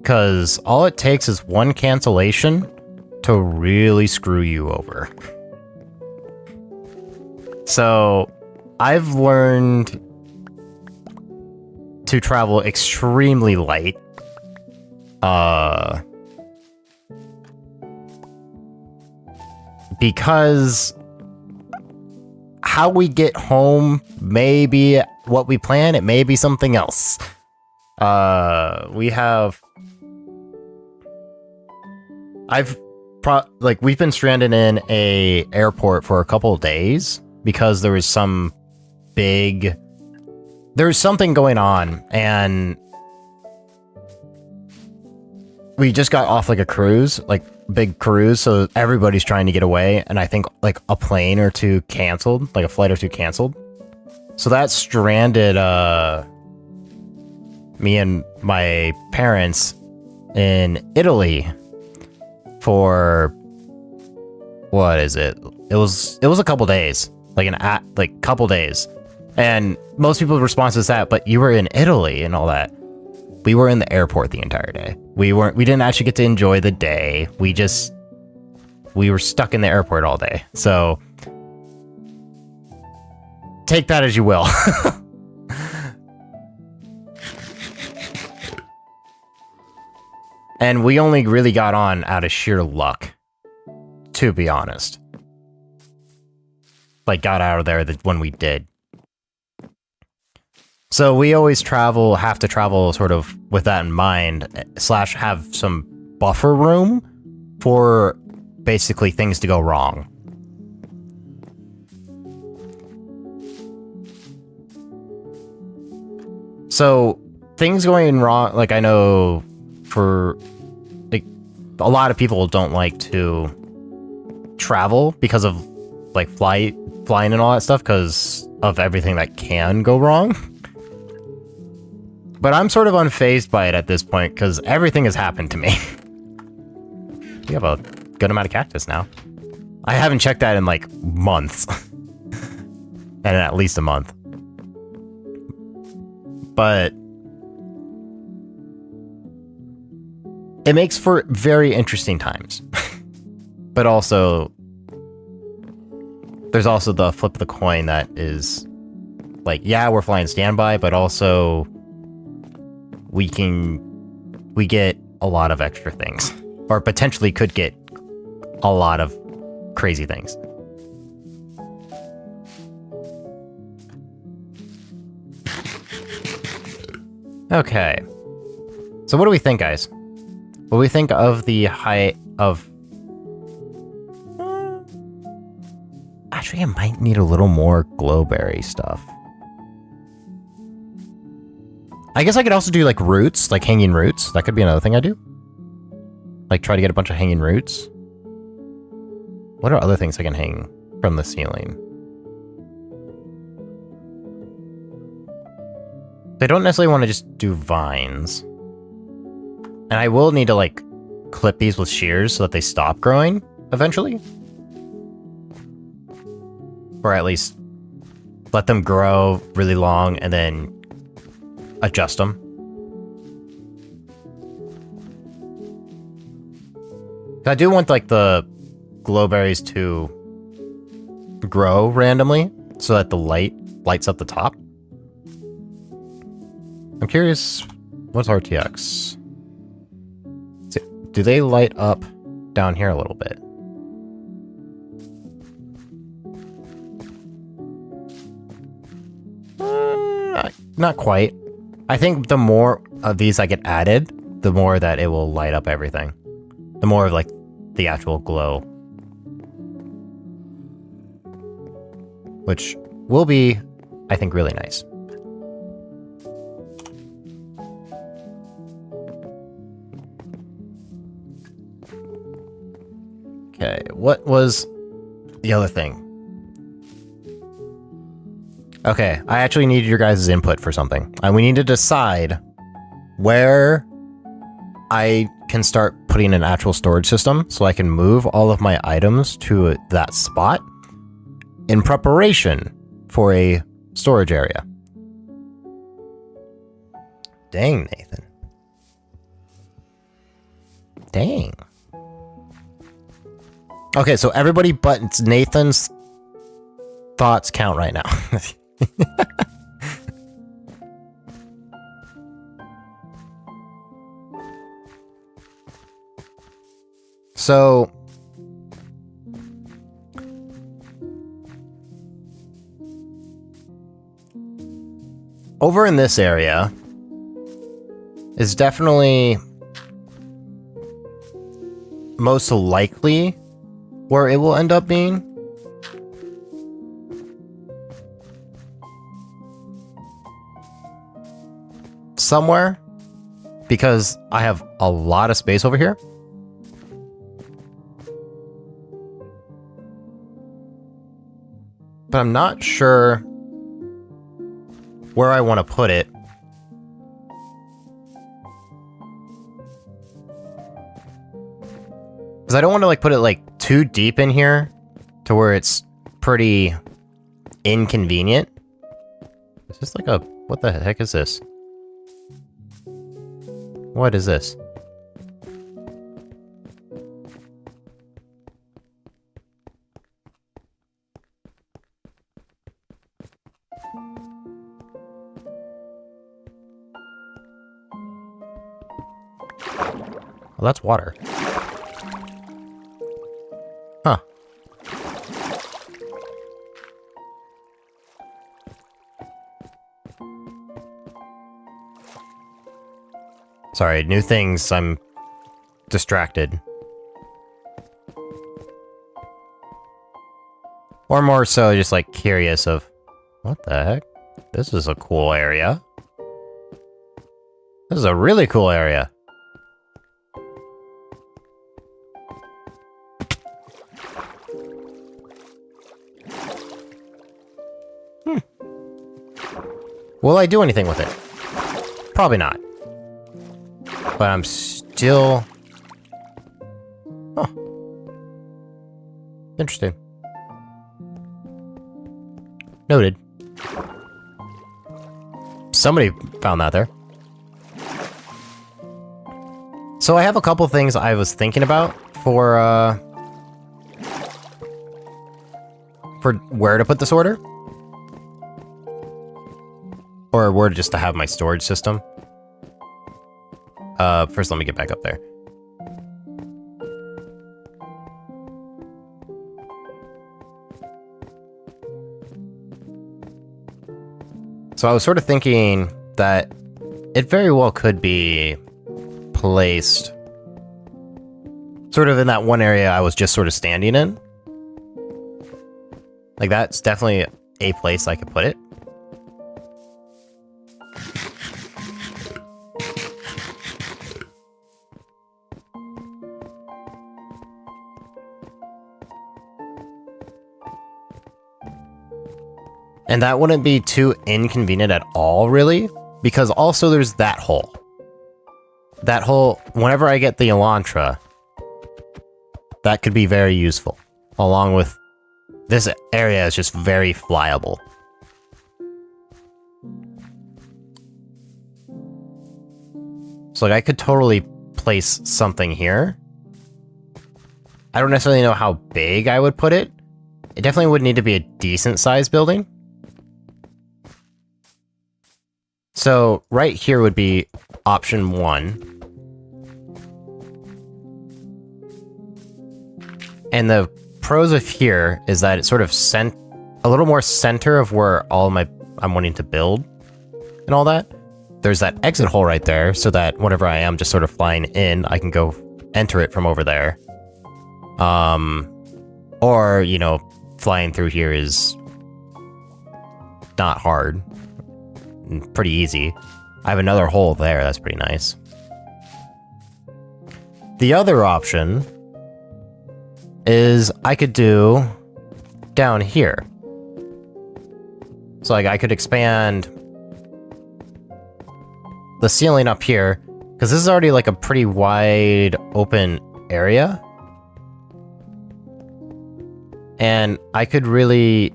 S1: because all it takes is one cancellation to really screw you over. So, I've learned to travel extremely light. Because how we get home may be what we plan, it may be something else. We've been stranded in a airport for a couple of days because there was something going on, and we just got off like a cruise, like big cruise, so everybody's trying to get away, and I think like a plane or two canceled, like a flight or two canceled. So that stranded me and my parents in Italy for what is it? It was a couple days, couple days. And most people's response is that, but you were in Italy and all that. We were in the airport the entire day. We didn't actually get to enjoy the day. We were stuck in the airport all day. So take that as you will. And we only really got on out of sheer luck, to be honest. Like, got out of there when we did. So we always have to travel sort of with that in mind, / have some buffer room for basically things to go wrong. So things going wrong, like I know for like a lot of people don't like to travel because of like flying and all that stuff because of everything that can go wrong. But I'm sort of unfazed by it at this point because everything has happened to me. We have a good amount of cactus now. I haven't checked that in like months. And at least a month. But it makes for very interesting times. But also there's also the flip of the coin that is like, yeah, we're flying standby, but also we get a lot of extra things, or potentially could get a lot of crazy things. Okay. So what do we think, guys? What do we think of the height of... Actually, I might need a little more glowberry stuff. I guess I could also do, like, roots, like hanging roots. That could be another thing I do. Like, try to get a bunch of hanging roots. What are other things I can hang from the ceiling? I don't necessarily want to just do vines. And I will need to, like, clip these with shears so that they stop growing eventually. Or at least let them grow really long and then adjust them. I do want, like, the glowberries to grow randomly so that the light lights up the top. I'm curious, what's RTX? Do they light up down here a little bit? Not quite. I think the more of these I get added, the more that it will light up everything. The more of, like, the actual glow. Which will be, I think, really nice. Okay, what was the other thing? Okay, I actually need your guys' input for something. And we need to decide where I can start putting an actual storage system so I can move all of my items to that spot in preparation for a storage area. Dang, Nathan. Dang. Okay, so everybody but Nathan's thoughts count right now. So over in this area is definitely most likely where it will end up being. Somewhere, because I have a lot of space over here. But I'm not sure where I want to put it. Because I don't want to, like, put it, like, too deep in here to where it's pretty inconvenient. Is this like a... What the heck is this? What is this? Well, that's water. Huh. Sorry, new things, I'm distracted. Or more so just, like, curious of, what the heck? This is a cool area. This is a really cool area. Will I do anything with it? Probably not. But I'm still... Huh. Interesting. Noted. Somebody found that there. So I have a couple things I was thinking about for for where to put this order. Or where just to have my storage system. First let me get back up there. So I was sort of thinking that it very well could be placed sort of in that one area I was just sort of standing in. Like that's definitely a place I could put it. And that wouldn't be too inconvenient at all, really, because also there's that hole. That hole, whenever I get the Elantra, that could be very useful, along with this area is just very flyable. So like I could totally place something here. I don't necessarily know how big I would put it. It definitely would need to be a decent sized building. So right here would be option 1. And the pros of here is that it's sort of a little more center of where all I'm wanting to build and all that. There's that exit hole right there so that whenever I am just sort of flying in, I can go enter it from over there. Or, you know, flying through here is not hard. Pretty easy. I have another hole there, that's pretty nice. The other option is I could do down here. So like I could expand the ceiling up here, because this is already like a pretty wide open area. And I could really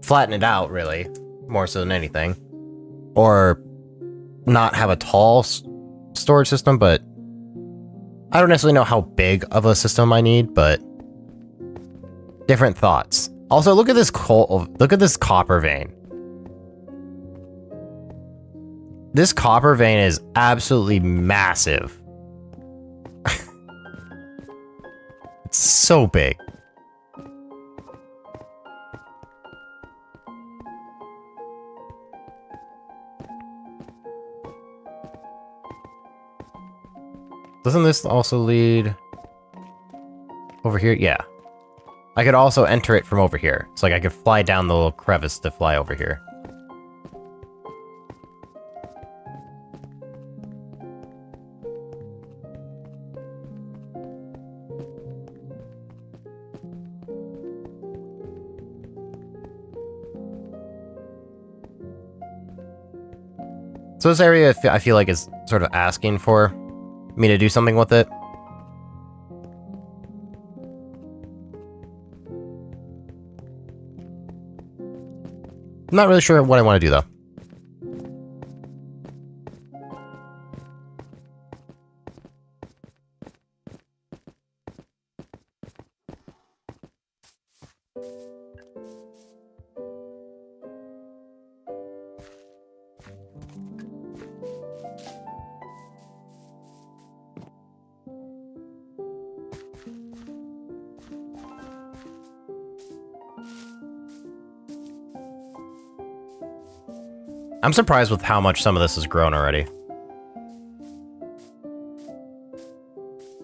S1: flatten it out, really. More so than anything. Or not have a tall storage system, but I don't necessarily know how big of a system I need, but different thoughts. Also, look at this look at this copper vein. This copper vein is absolutely massive. It's so big. Doesn't this also lead over here? Yeah. I could also enter it from over here. So like I could fly down the little crevice to fly over here. So this area I feel like is sort of asking for me to do something with it. I'm not really sure what I want to do though. I'm surprised with how much some of this has grown already.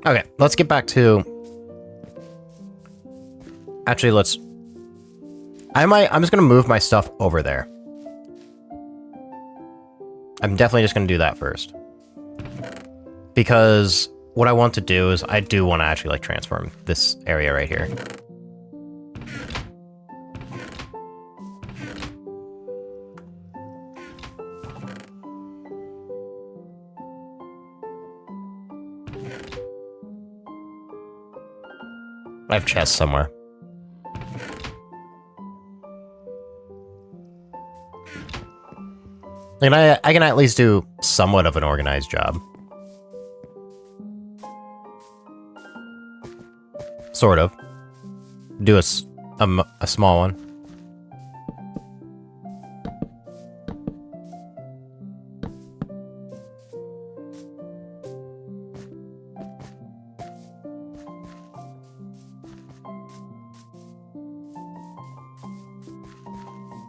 S1: Okay, let's get back to... Actually, I'm just gonna move my stuff over there. I'm definitely just gonna do that first. Because what I want to do is I do want to actually like transform this area right here. I have chests somewhere. And I can at least do somewhat of an organized job. Sort of. Do a small one.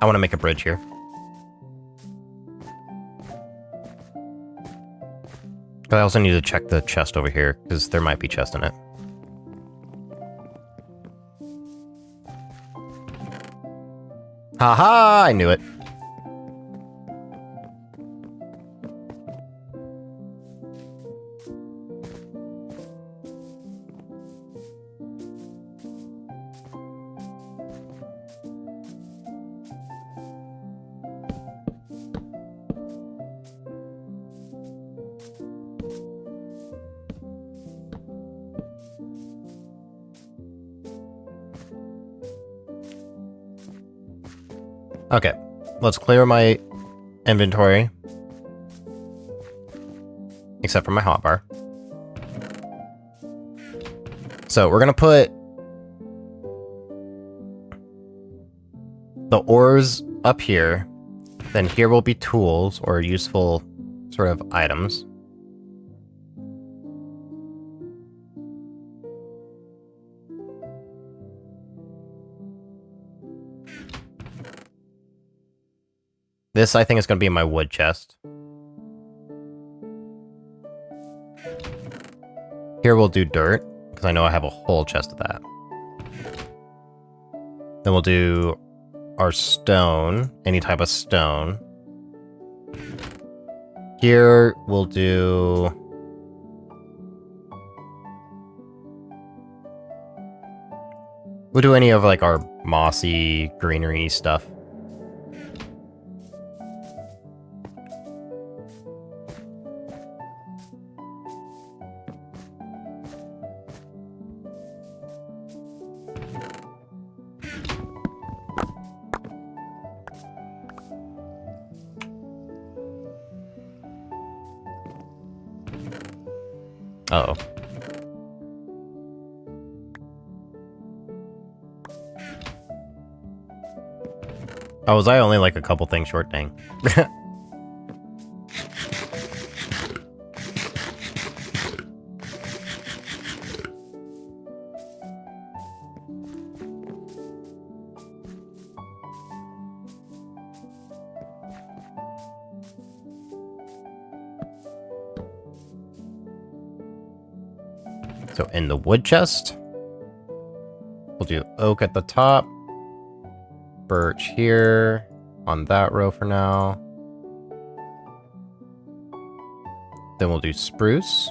S1: I want to make a bridge here. But I also need to check the chest over here, because there might be chest in it. Haha! I knew it. Okay, let's clear my inventory. Except for my hotbar. So we're gonna put the ores up here. Then here will be tools or useful sort of items. This, I think, is going to be my wood chest. Here we'll do dirt, because I know I have a whole chest of that. Then we'll do our stone, any type of stone. Here we'll do... We'll do any of, like, our mossy, greenery stuff. Uh-oh. Oh, was I only like a couple things short? Dang. So in the wood chest, we'll do oak at the top, birch here on that row for now. Then we'll do spruce.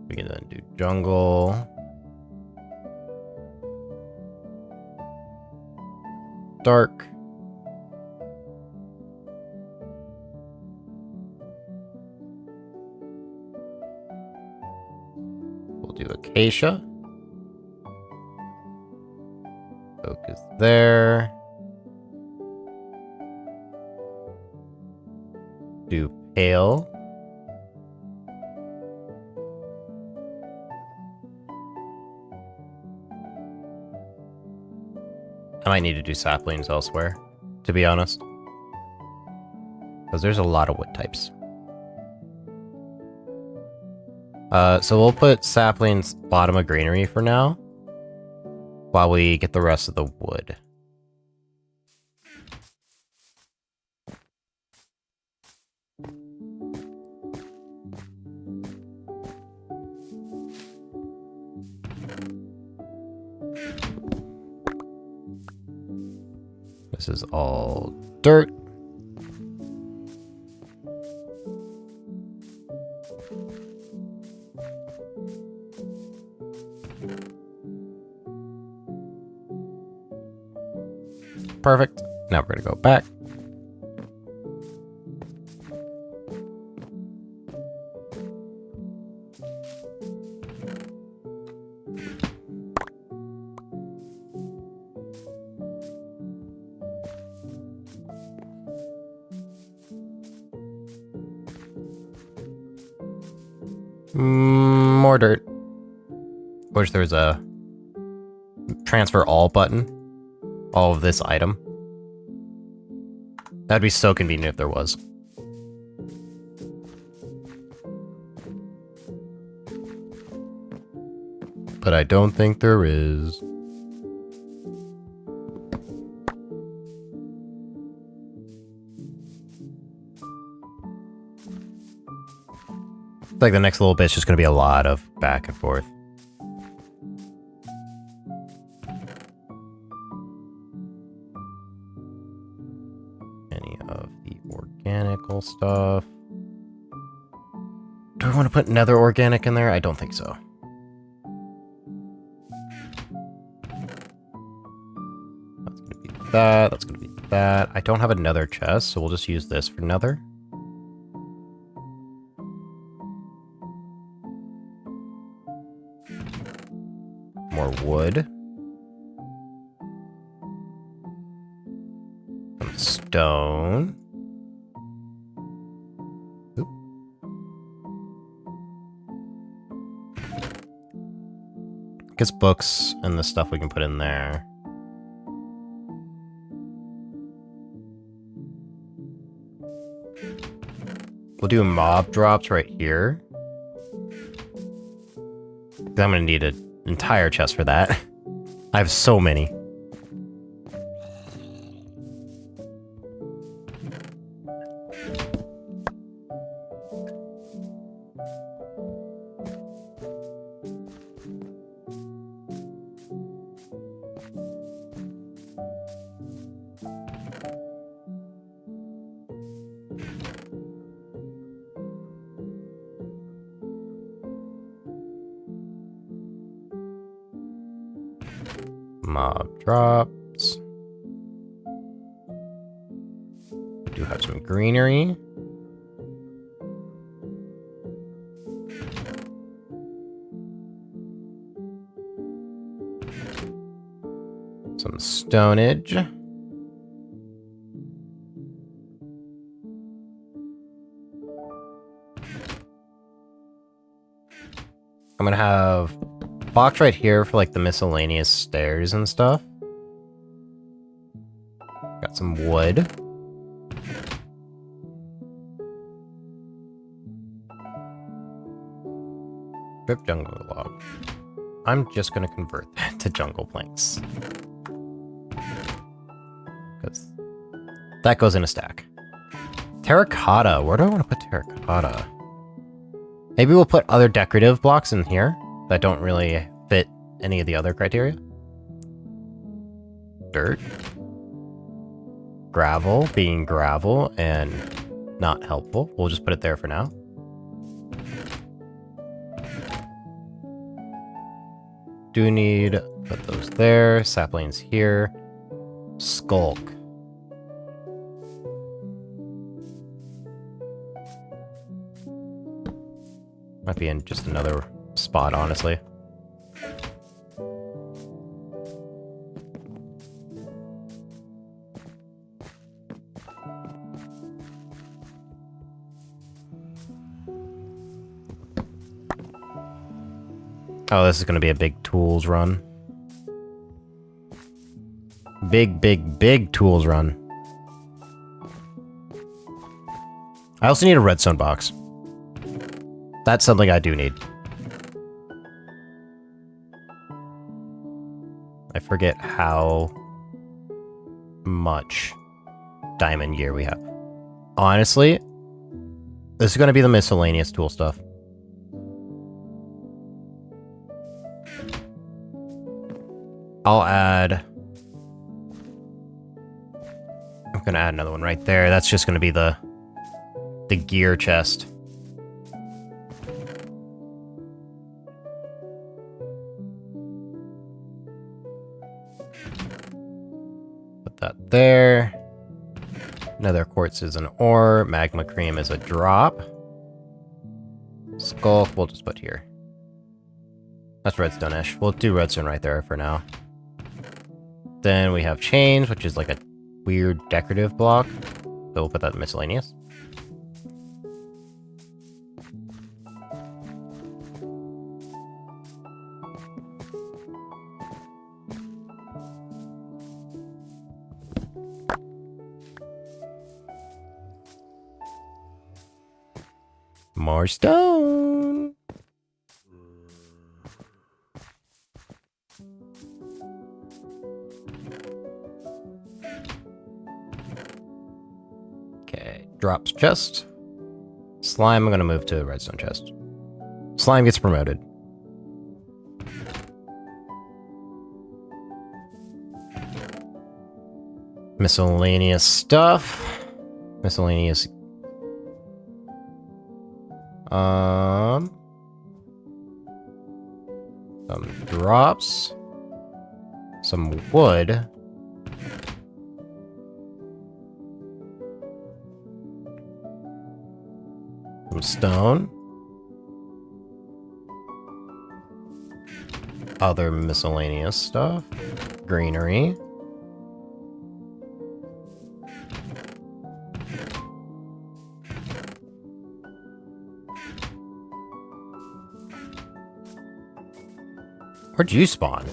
S1: We can then do jungle. Dark. We'll do acacia. Oak is there. Do pale. I might need to do saplings elsewhere, to be honest. Because there's a lot of wood types. So we'll put saplings bottom of greenery for now, while we get the rest of the wood. This is all dirt. Perfect. Now we're gonna go back. More dirt. Wish there was a transfer all button. All of this item. That'd be so convenient if there was. But I don't think there is. Like the next little bit's just gonna be a lot of back and forth. Any of the organical stuff. Do I want to put nether organic in there? I don't think so. That's gonna be that. That's gonna be that. I don't have another chest, so we'll just use this for nether. More wood. Some stone. Oop. Guess books and the stuff we can put in there. We'll do mob drops right here. I'm gonna need an entire chest for that. I have so many. Mob drops. We do have some greenery. Some stonage. I'm gonna have a box right here for like the miscellaneous stairs and stuff. Got some wood. Strip jungle log. I'm just gonna convert that to jungle planks. Because that goes in a stack. Terracotta. Where do I want to put terracotta? Maybe we'll put other decorative blocks in here that don't really fit any of the other criteria. Dirt. Gravel being gravel and not helpful. We'll just put it there for now. Do need, put those there. Saplings here. Skulk. Might be in just another spot, honestly. Oh, this is going to be a big tools run. Big tools run. I also need a redstone box. That's something I do need. I forget how much diamond gear we have. Honestly, this is going to be the miscellaneous tool stuff. I'll add... I'm going to add another one right there. That's just going to be the gear chest. Put that there. Nether quartz is an ore. Magma cream is a drop. Skulk we'll just put here. That's redstone-ish. We'll do redstone right there for now. Then we have chains, which is like a weird decorative block. So we'll put that in miscellaneous. More stone. Okay, drops chest. Slime, I'm gonna move to redstone chest. Slime gets promoted. Miscellaneous stuff. Miscellaneous. Some drops. Some wood. Some stone. Other miscellaneous stuff. Greenery. Where'd you spawn?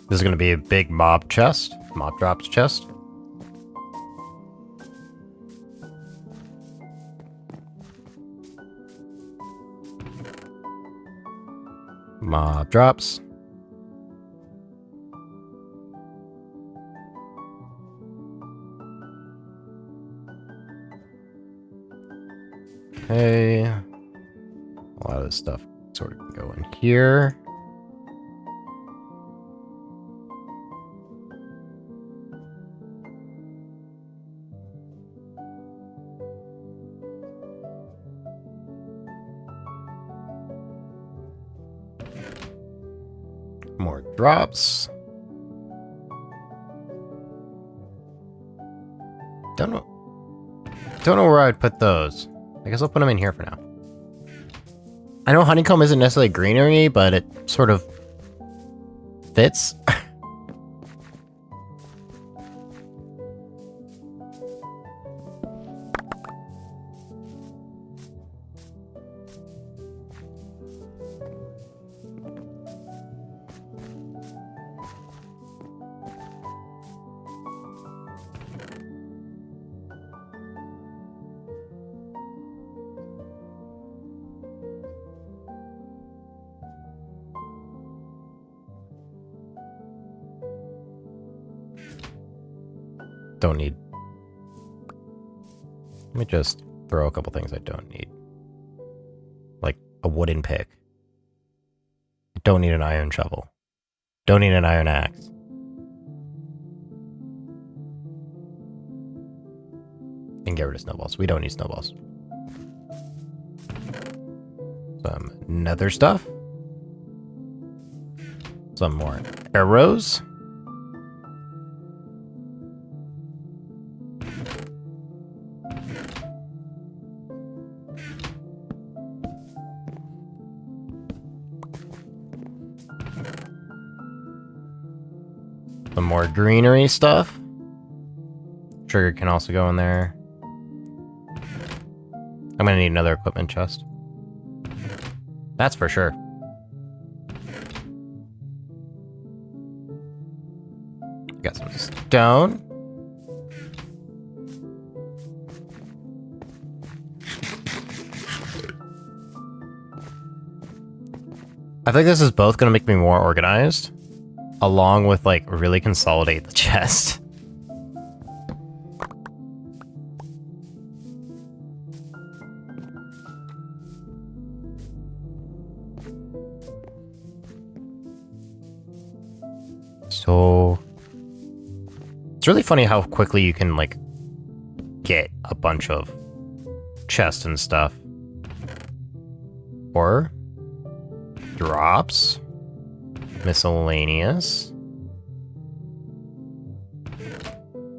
S1: This is gonna be a big mob chest. Mob drops chest. Mob drops. Okay. A lot of this stuff sort of can go in here. More drops. Don't know where I'd put those. I guess I'll put them in here for now. I know honeycomb isn't necessarily greenery, but it sort of fits. Don't need. Let me just throw a couple things I don't need. Like a wooden pick. Don't need an iron shovel. Don't need an iron axe. And get rid of snowballs. We don't need snowballs. Some nether stuff. Some more arrows. Some more greenery stuff. Sugar can also go in there. I'm gonna need another equipment chest. That's for sure. Got some stone. I think this is both gonna make me more organized, along with like really consolidate the chest. So it's really funny how quickly you can like get a bunch of chests and stuff. Or drops. Miscellaneous.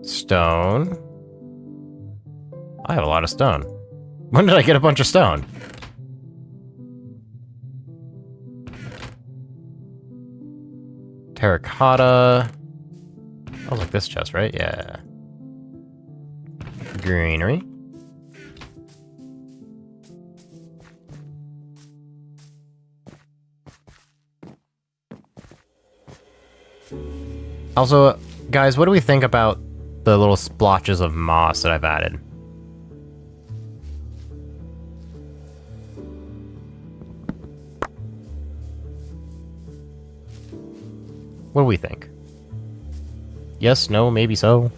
S1: Stone. I have a lot of stone. When did I get a bunch of stone? Terracotta. Oh, like this chest, right? Yeah. Greenery. Also, guys, what do we think about the little splotches of moss that I've added? What do we think? Yes, no, maybe so.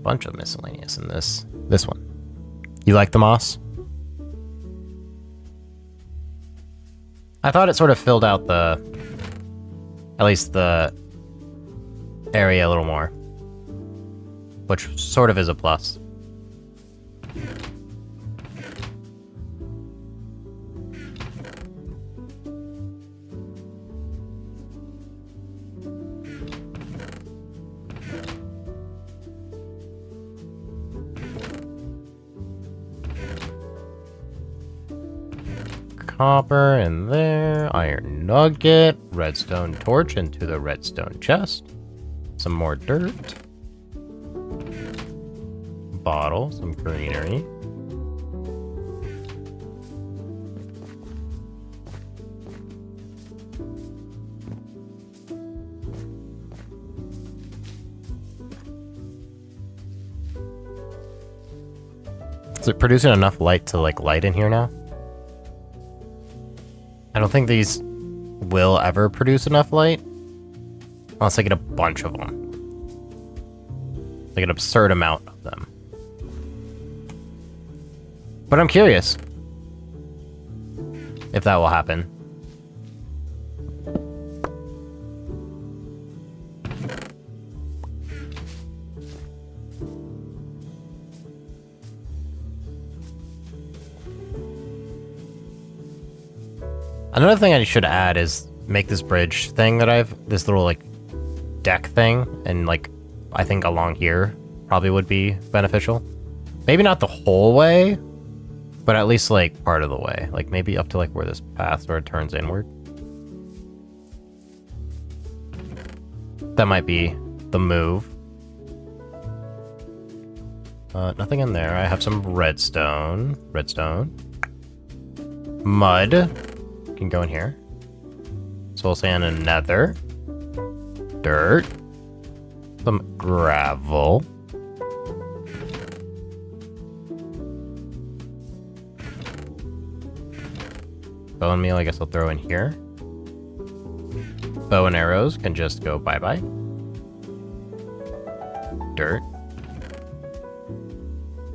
S1: Bunch of miscellaneous in this one. You like the moss? I thought it sort of filled out at least the area a little more, which sort of is a plus. Copper in there, iron nugget, redstone torch into the redstone chest, some more dirt, bottle, some greenery. Is it producing enough light to like light in here now? I don't think these will ever produce enough light unless I get a bunch of them. Like an absurd amount of them. But I'm curious if that will happen. Another thing I should add is make this bridge thing that this little like deck thing, and like I think along here probably would be beneficial. Maybe not the whole way, but at least like part of the way. Like maybe up to like where this path sort of turns inward. That might be the move. Nothing in there. I have some redstone. Mud. Can go in here. Soul sand and nether. Dirt. Some gravel. Bone meal, I guess I'll throw in here. Bow and arrows can just go bye-bye. Dirt.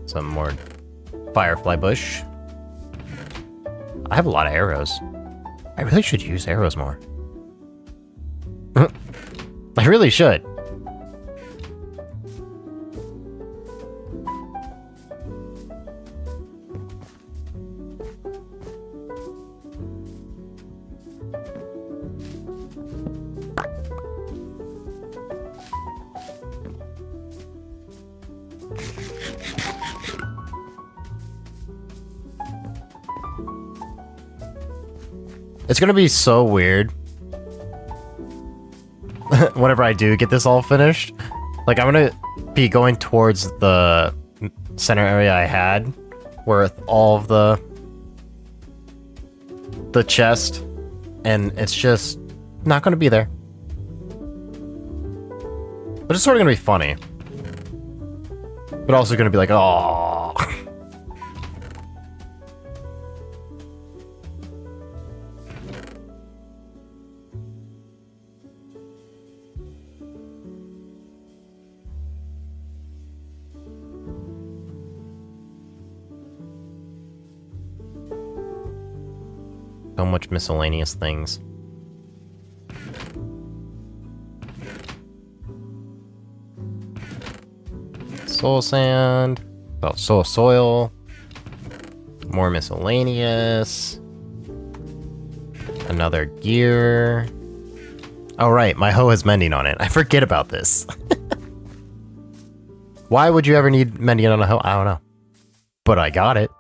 S1: Some more firefly bush. I have a lot of arrows. I really should use arrows more. I really should. It's gonna be so weird whenever I do get this all finished. Like, I'm gonna be going towards the center area I had, where all of the chest, and it's just not gonna be there. But it's sort of gonna be funny. But also gonna be like, oh. So much miscellaneous things. Soul sand. Oh, soil. More miscellaneous. Another gear. Oh, right. My hoe has mending on it. I forget about this. Why would you ever need mending on a hoe? I don't know. But I got it.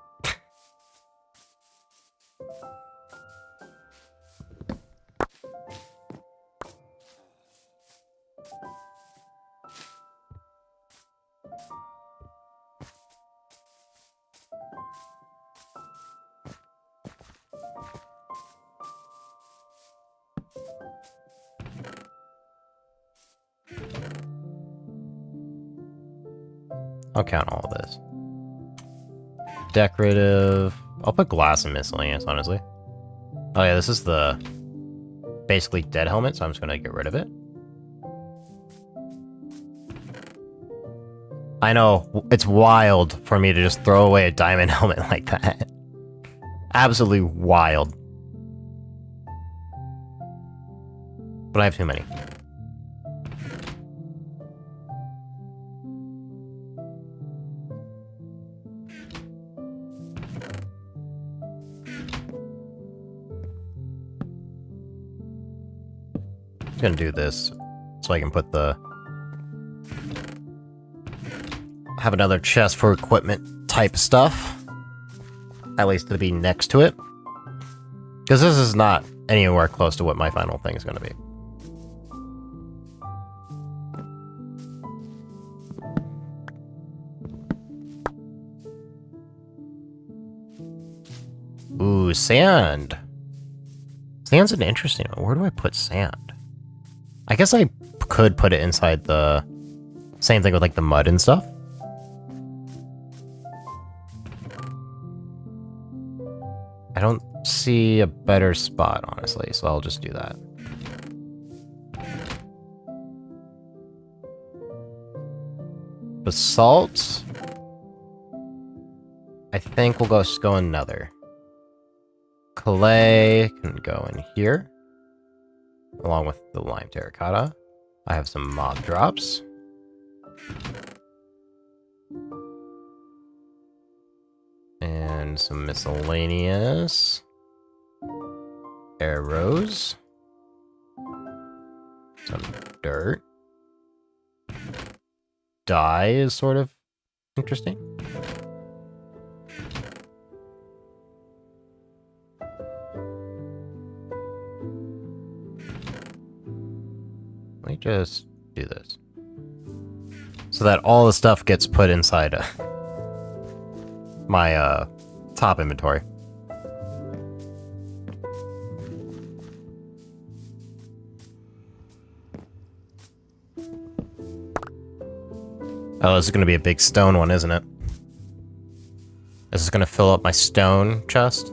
S1: I'll count all of this. Decorative. I'll put glass and miscellaneous, honestly. Oh yeah, this is the basically dead helmet, so I'm just gonna get rid of it. I know, it's wild for me to just throw away a diamond helmet like that. Absolutely wild. But I have too many. I'm gonna do this so I can put the... have another chest for equipment type stuff. At least to be next to it. Because this is not anywhere close to what my final thing is gonna be. Ooh, sand. Sand's an interesting one. Where do I put sand? I guess I could put it inside the... Same thing with like the mud and stuff. I don't see a better spot, honestly, so I'll just do that. Basalt. I think we'll just go another. Clay can go in here. Along with the lime terracotta. I have some mob drops. And some miscellaneous. Arrows. Some dirt. Dye is sort of interesting. Let me just do this. So that all the stuff gets put inside my top inventory. Oh, this is going to be a big stone one, isn't it? This is going to fill up my stone chest.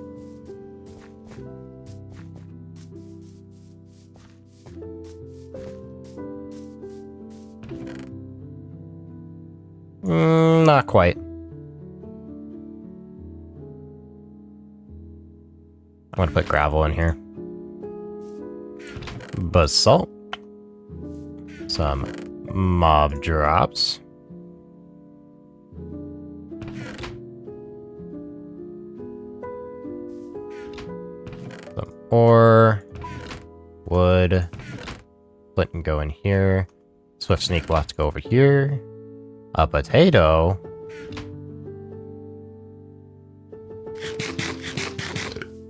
S1: Not quite. I'm going to put gravel in here. Basalt. Some mob drops. Some ore. Wood. Flint can go in here. Swift sneak will have to go over here. A potato.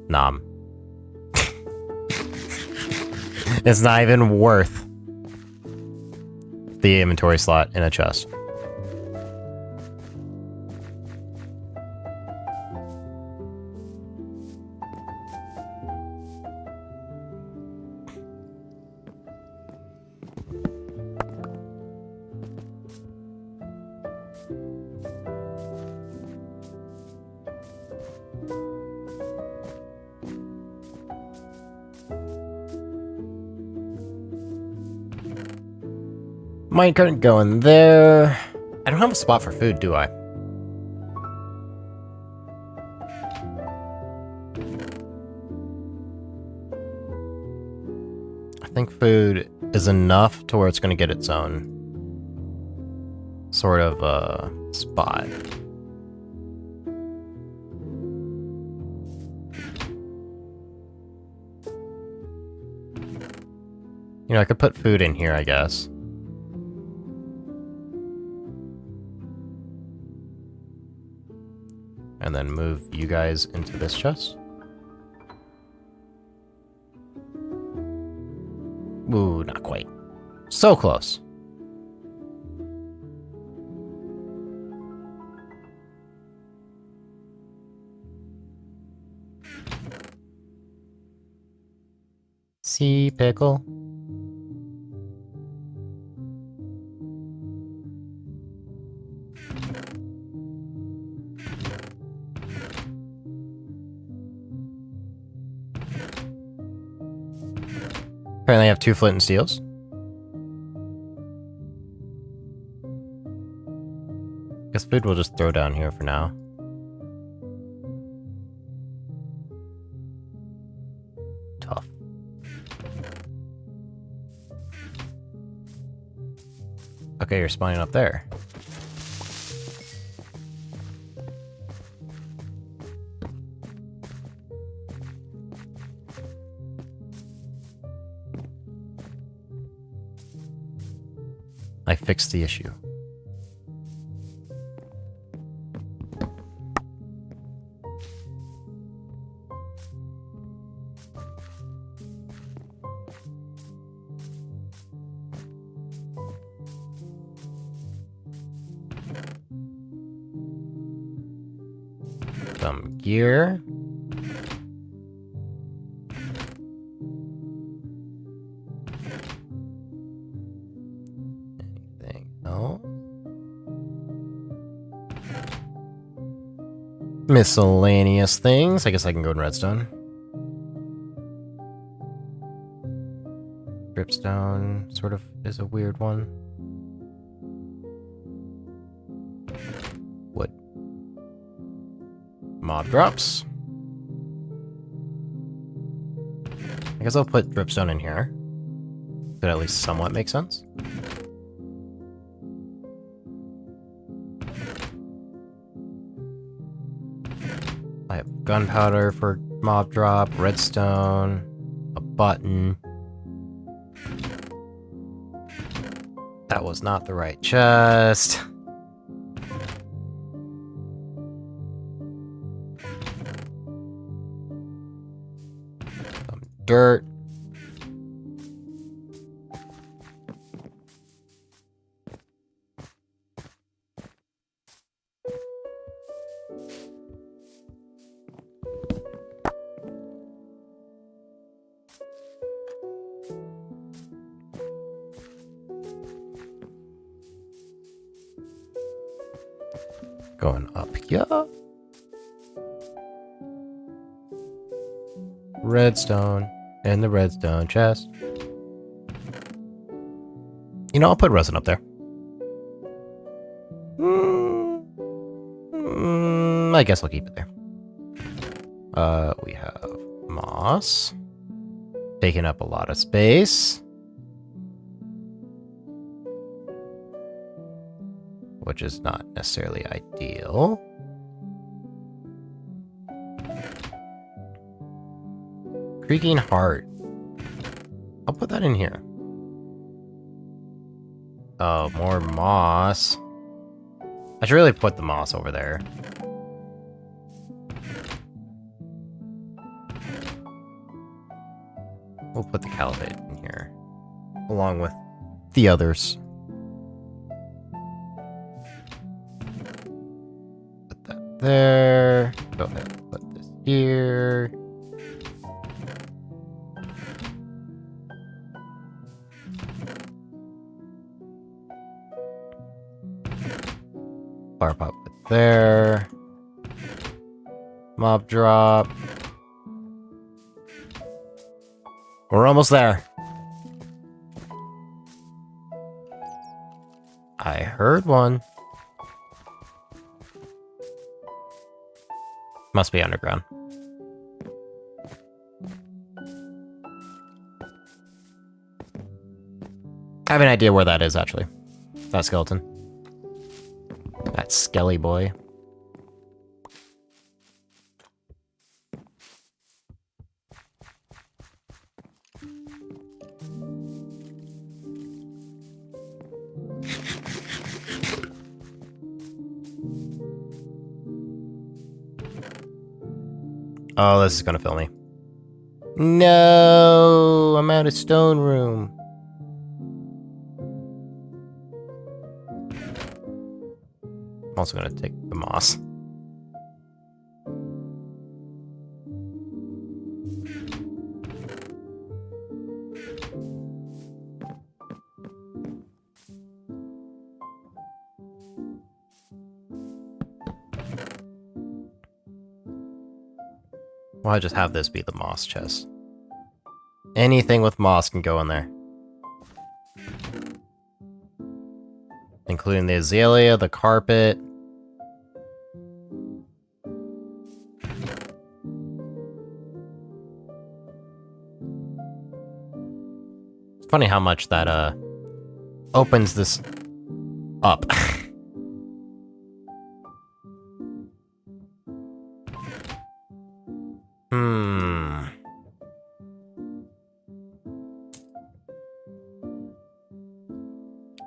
S1: Nom. It's not even worth the inventory slot in a chest. Minecart going there. I don't have a spot for food, do I? I think food is enough to where it's going to get its own sort of spot. You know, I could put food in here, I guess. And then move you guys into this chest. Ooh, not quite. So close. Sea pickle. Apparently I have 2 flint and steels. Guess food we'll just throw down here for now. Tough. Okay, you're spawning up there. I fixed the issue. Some gear. Anything else? Miscellaneous things. I guess I can go in redstone. Dripstone sort of is a weird one. Wood. Mob drops. I guess I'll put dripstone in here. Could at least somewhat make sense. I have gunpowder for mob drop, redstone, a button. That was not the right chest. Some dirt. Going up here. Redstone and the redstone chest. You know, I'll put resin up there. I guess I'll keep it there. We have moss. Taking up a lot of space. Which is not necessarily ideal. Creaking heart. I'll put that in here. Oh, more moss. I should really put the moss over there. We'll put the caliphate in here, along with the others. Put that there. Go ahead and put this here. Fire pot put there. Mob drop. We're almost there. I heard one. Must be underground. I have an idea where that is, actually. That skeleton. That skelly boy. Oh, this is gonna fill me. No, I'm out of stone room. I'm also gonna take the moss. Well, I just have this be the moss chest. Anything with moss can go in there. Including the azalea, the carpet. It's funny how much that, opens this up.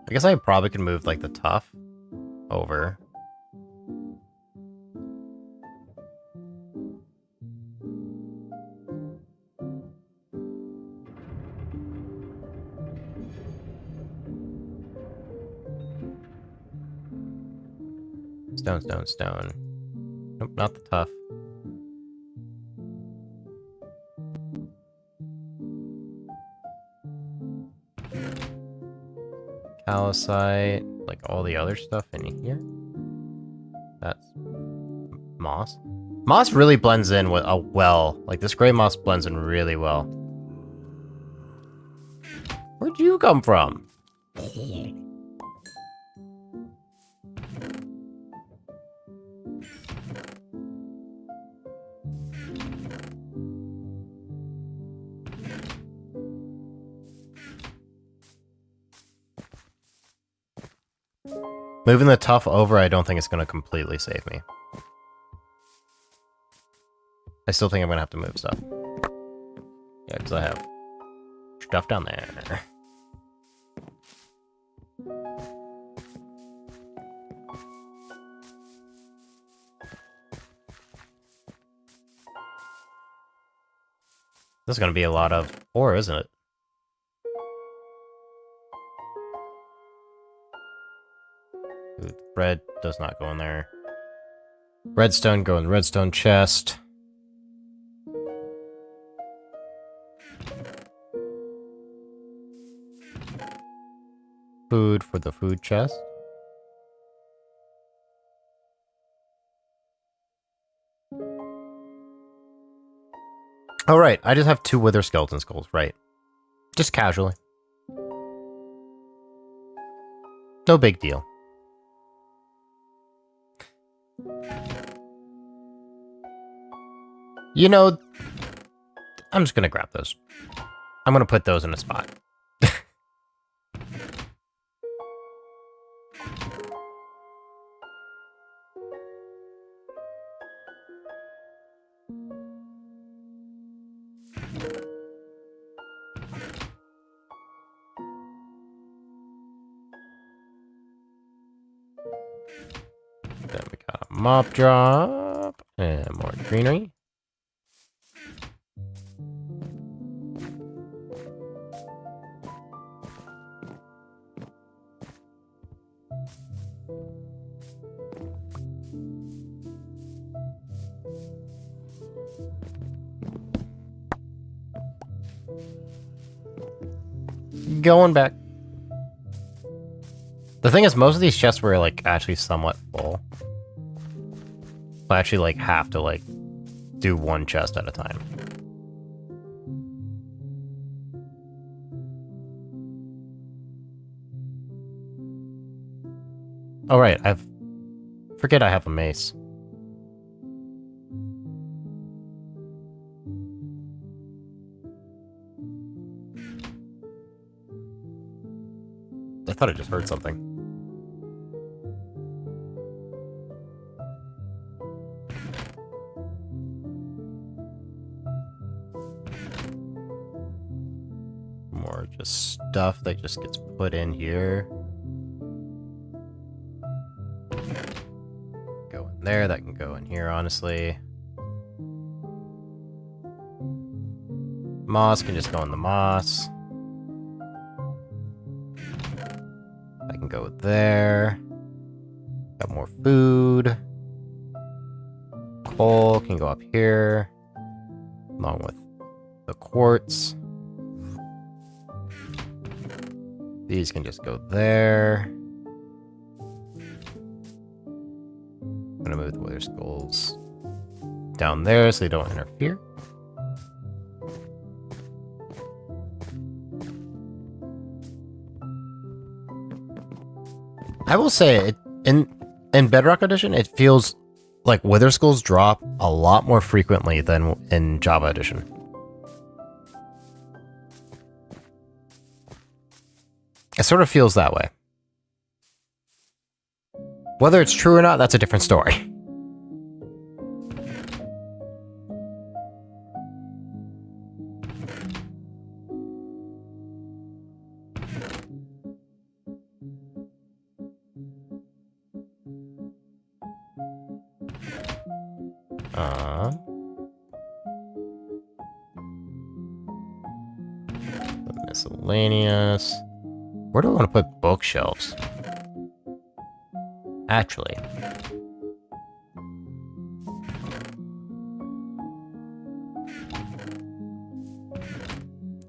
S1: I guess I probably could move, like, the tuff over. Stone, stone, stone. Nope, not the tuff. Calcite, like all the other stuff in here. That's moss. Moss really blends in with well. Like this gray moss blends in really well. Where'd you come from? Moving the tuff over, I don't think it's going to completely save me. I still think I'm going to have to move stuff. Yeah, because I have stuff down there. This is going to be a lot of ore, isn't it? Ooh, bread does not go in there. Redstone, go in the redstone chest. Food for the food chest. Oh, right. I just have 2 wither skeleton skulls, right. Just casually. No big deal. You know, I'm just gonna grab those. I'm gonna put those in a spot. Then we got a mop drop and more greenery. Going back. The thing is, most of these chests were, like, actually somewhat full. I actually, like, have to, like, do one chest at a time. Oh, right, forget I have a mace. I thought I just heard something. More just stuff that just gets put in here. Go in there, that can go in here, honestly. Moss can just go in the moss. I can go there. Got more food. Coal can go up here, along with the quartz. These can just go there. I'm gonna move the wither skulls down there so they don't interfere. I will say, in Bedrock Edition, it feels like Wither Skulls drop a lot more frequently than in Java Edition. It sort of feels that way. Whether it's true or not, that's a different story. Miscellaneous. Where do I want to put bookshelves? Actually. I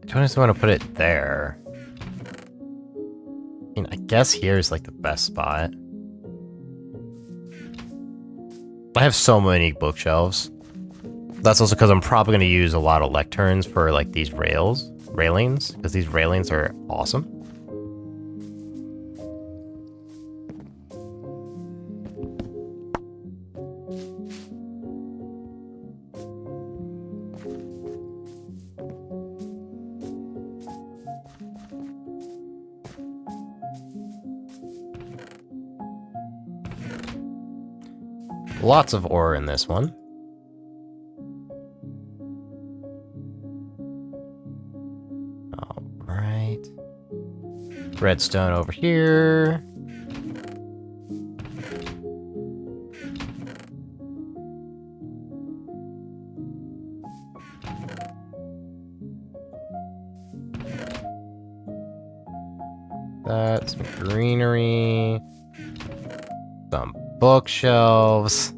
S1: don't just want to put it there. I mean, I guess here's like the best spot. I have so many bookshelves. That's also because I'm probably going to use a lot of lecterns for like these railings, because these railings are awesome. Lots of ore in this one. All right. Redstone over here. That's some greenery. Some bookshelves.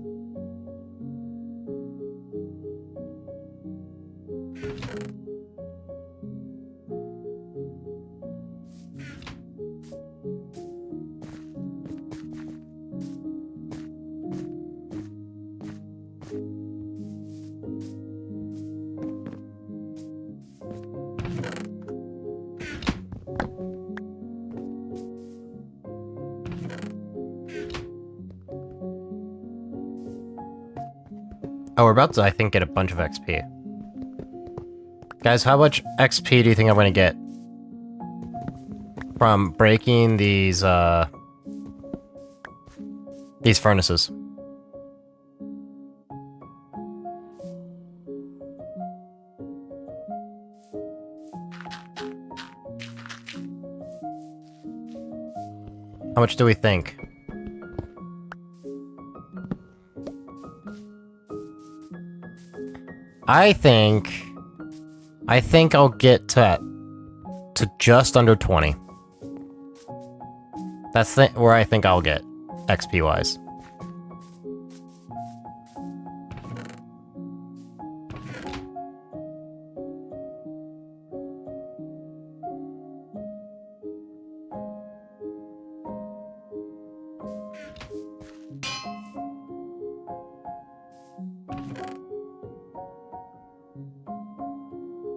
S1: Oh, we're about to, I think, get a bunch of XP. Guys, how much XP do you think I'm going to get from breaking these furnaces? How much do we think? I think I'll get to just under 20. That's where I think I'll get, XP-wise.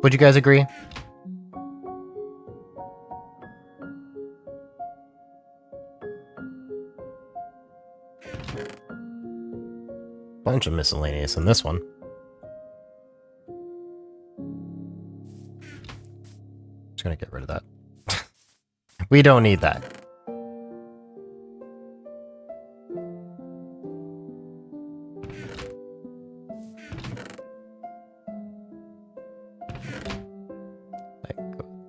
S1: Would you guys agree? Bunch of miscellaneous in this one. Just gonna get rid of that. We don't need that.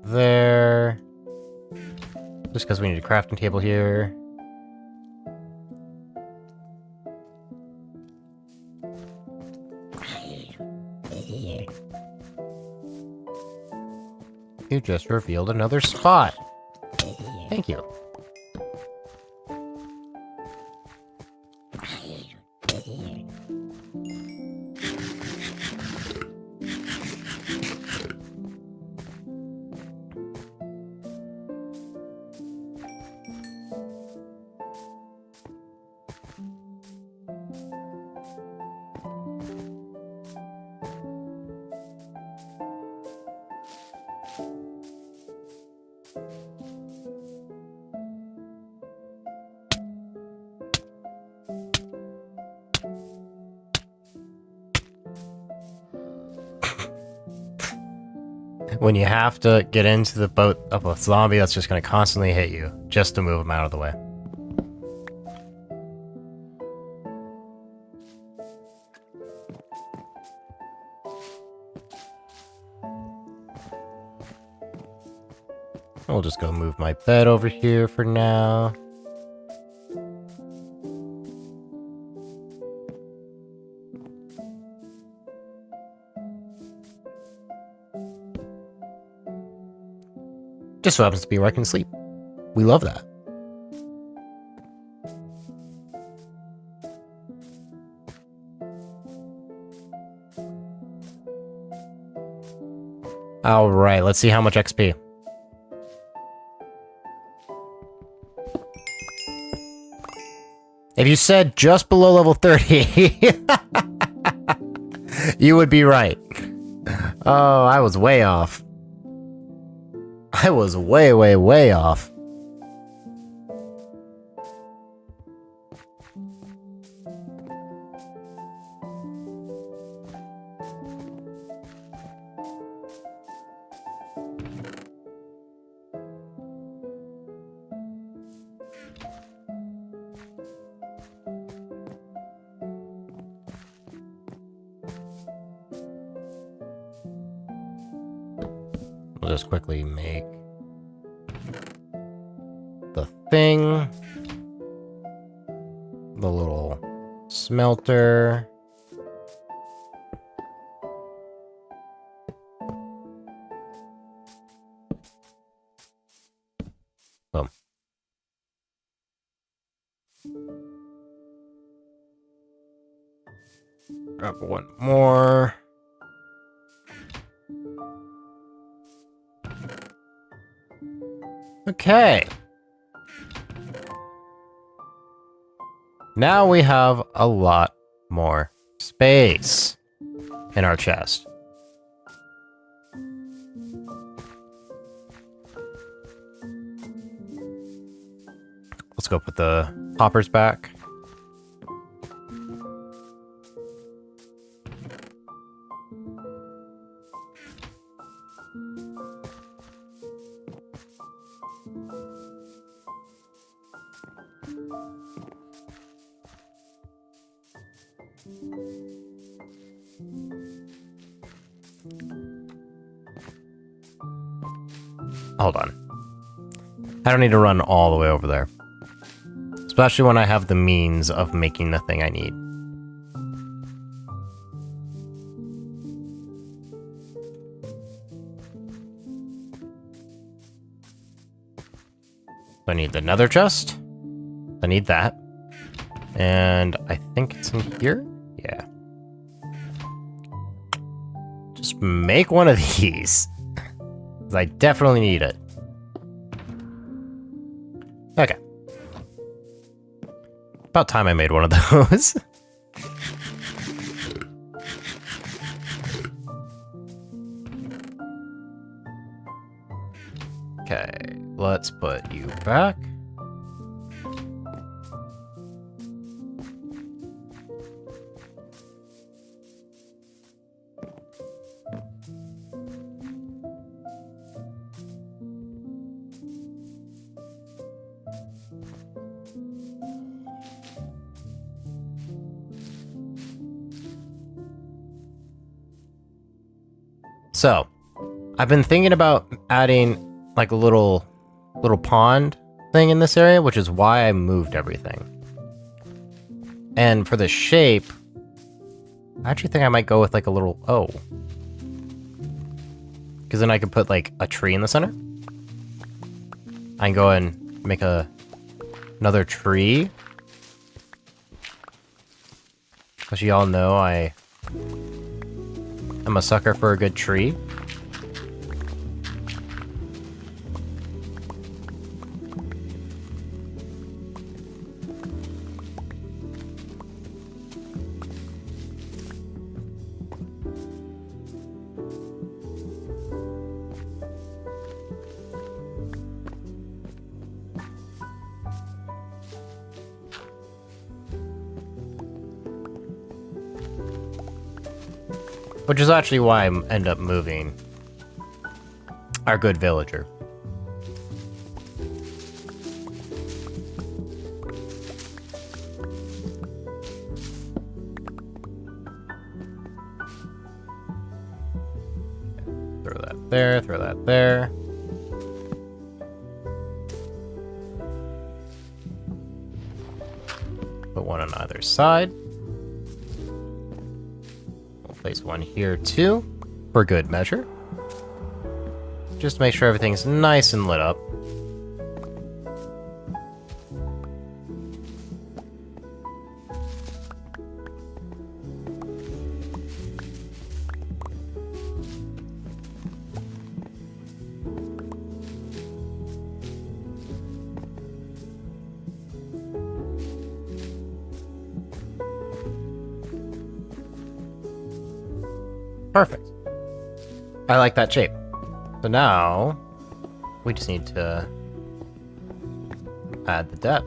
S1: There. Just because we need a crafting table here. You just revealed another spot. Thank you. When you have to get into the boat of a zombie that's just going to constantly hit you, just to move him out of the way. I'll just go move my bed over here for now. Just so happens to be where I can sleep. We love that. Alright, let's see how much XP. If you said just below level 30, you would be right. Oh, I was way off. I was way off. We'll just quickly make the thing. The little smelter. Boom. Grab one more. Okay. Now we have a lot more space in our chest. Let's go put the hoppers back. Hold on. I don't need to run all the way over there. Especially when I have the means of making the thing I need. I need the nether chest. I need that. And I think it's in here? Yeah. Just make one of these. Because I definitely need it. Okay. About time I made one of those. Okay, let's put you back. So, I've been thinking about adding like a little pond thing in this area, which is why I moved everything. And for the shape, I actually think I might go with like a little O. Because then I could put like a tree in the center. I can go and make another tree. As you all know, I'm a sucker for a good tree. Which is actually why I end up moving Our good villager. Throw that there, throw that there. Put one on either side. We'll place one here too, for good measure. Just to make sure everything's nice and lit up. Perfect. I like that shape. So now, we just need to add the depth.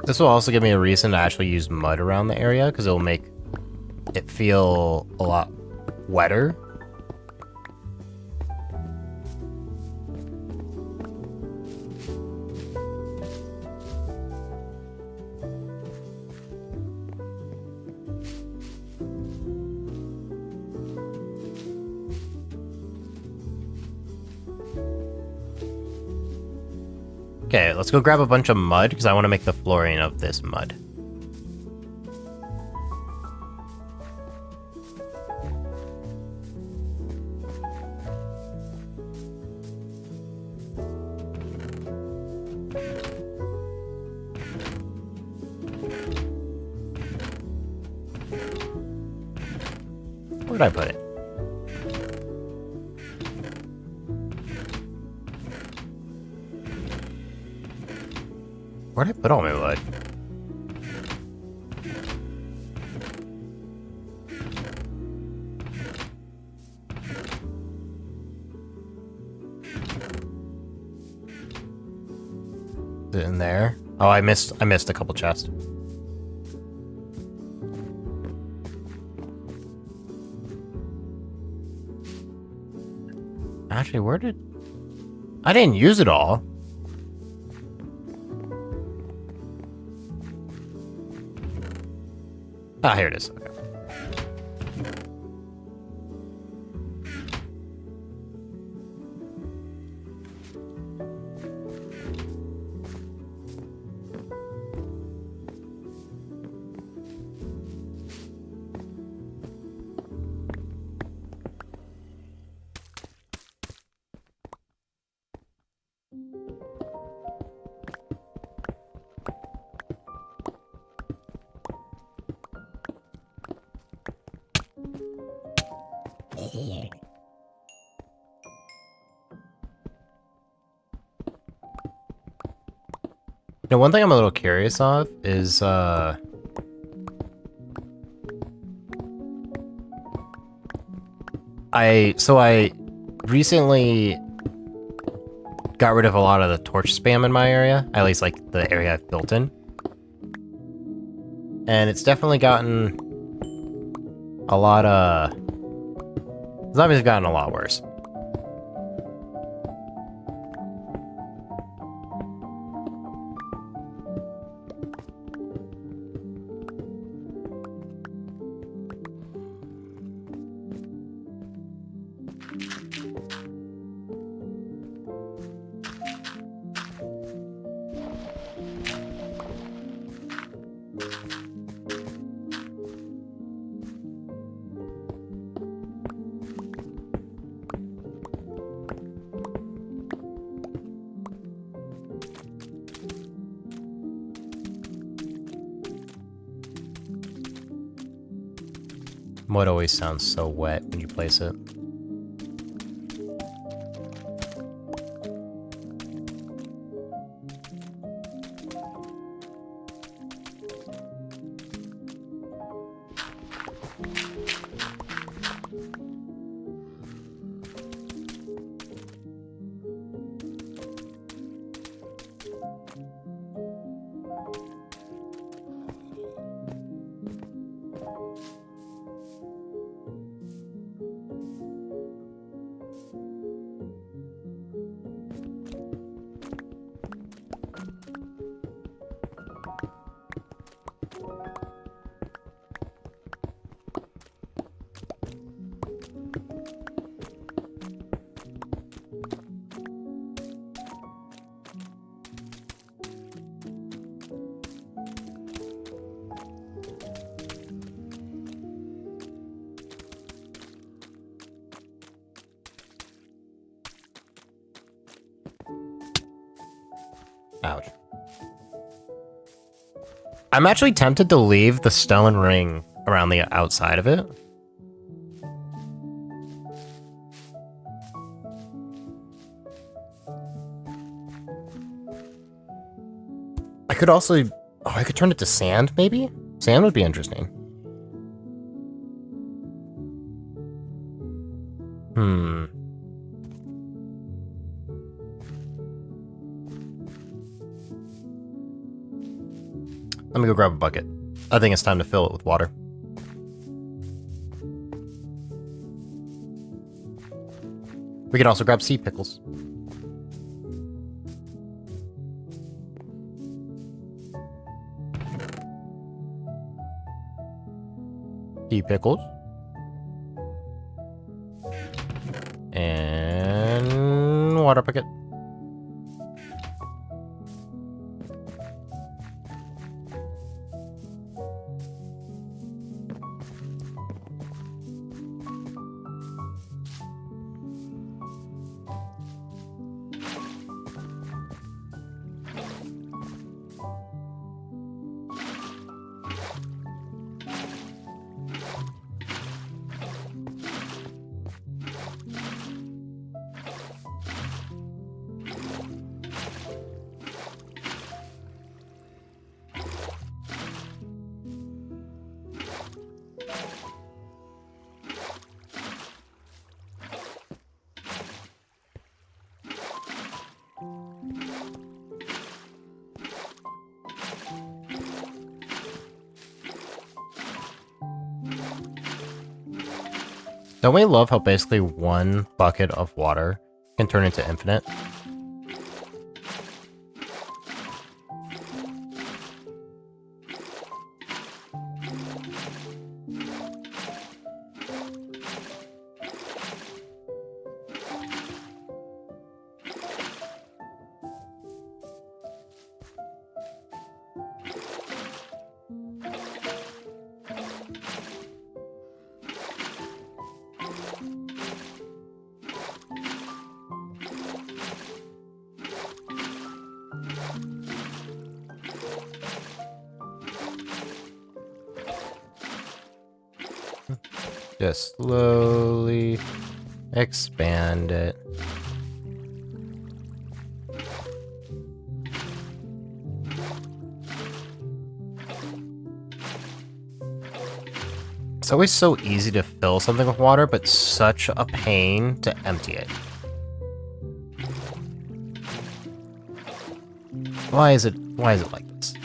S1: This will also give me a reason to actually use mud around the area, because it will make it feel a lot wetter. Okay, let's go grab a bunch of mud, because I want to make the flooring of this mud. Where'd I put it? Where'd I put all my wood? Is it in there? Oh, I missed a couple chests. Actually, where did... I didn't use it all. Ah, here it is. Okay. You know, one thing I'm a little curious of is, I recently got rid of a lot of the torch spam in my area, at least like the area I've built in. And it's definitely gotten a lot, zombies have gotten a lot worse. Mud always sounds so wet when you place it. Ouch. I'm actually tempted to leave the stone ring around the outside of it. I could also... Oh, I could turn it to sand, maybe? Sand would be interesting. Let me go grab a bucket. I think it's time to fill it with water. We can also grab sea pickles. Sea pickles. And water bucket. Don't we love how basically one bucket of water can turn into infinite? Just slowly expand it. It's always so easy to fill something with water, but such a pain to empty it. Why is it like this?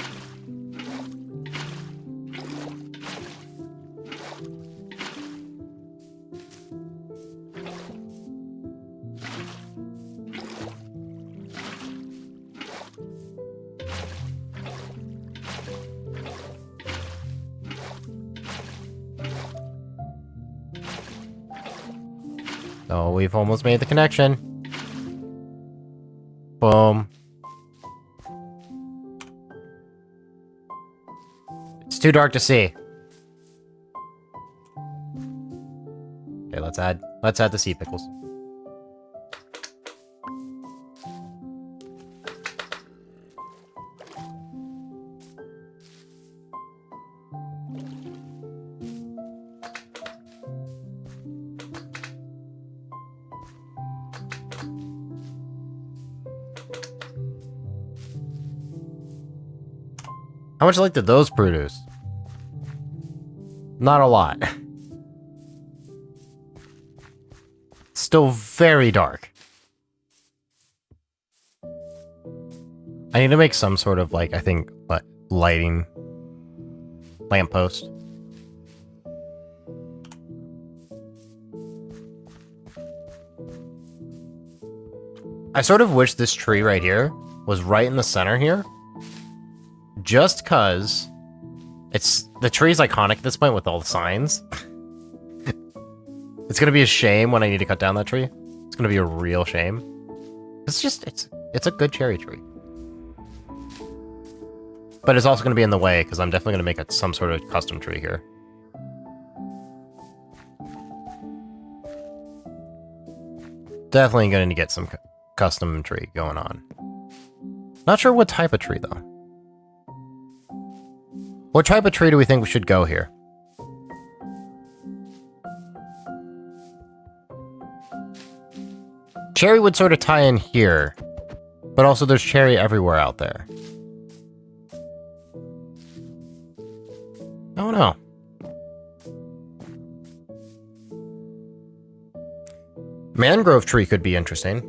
S1: Oh, we've almost made the connection. Boom. It's too dark to see. Okay, let's add the sea pickles. How much light did those produce? Not a lot. Still very dark. I need to make some sort of, like, I think, lighting lamppost. I sort of wish this tree right here was right in the center here. Just cause the tree's iconic at this point with all the signs. It's gonna be a shame when I need to cut down that tree. It's gonna be a real shame. It's a good cherry tree. But it's also gonna be in the way because I'm definitely gonna make some sort of custom tree here. Definitely gonna get some custom tree going on. Not sure what type of tree, though. What type of tree do we think we should go here? Cherry would sort of tie in here, but also there's cherry everywhere out there. I don't know. Mangrove tree could be interesting.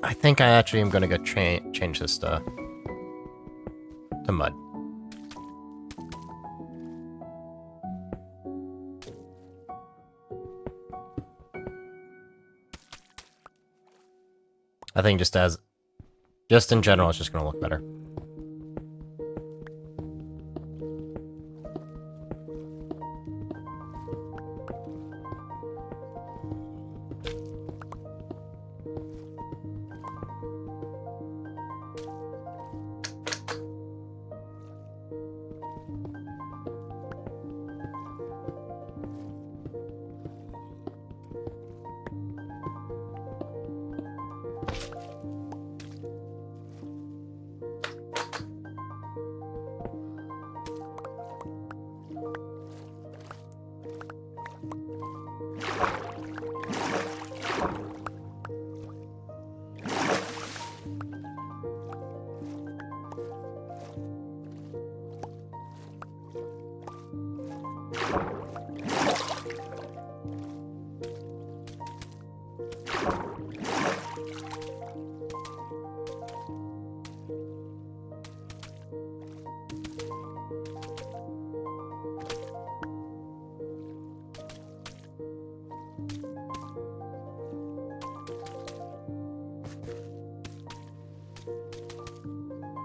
S1: I think I actually am gonna go change this to mud. I think just in general, it's just gonna look better.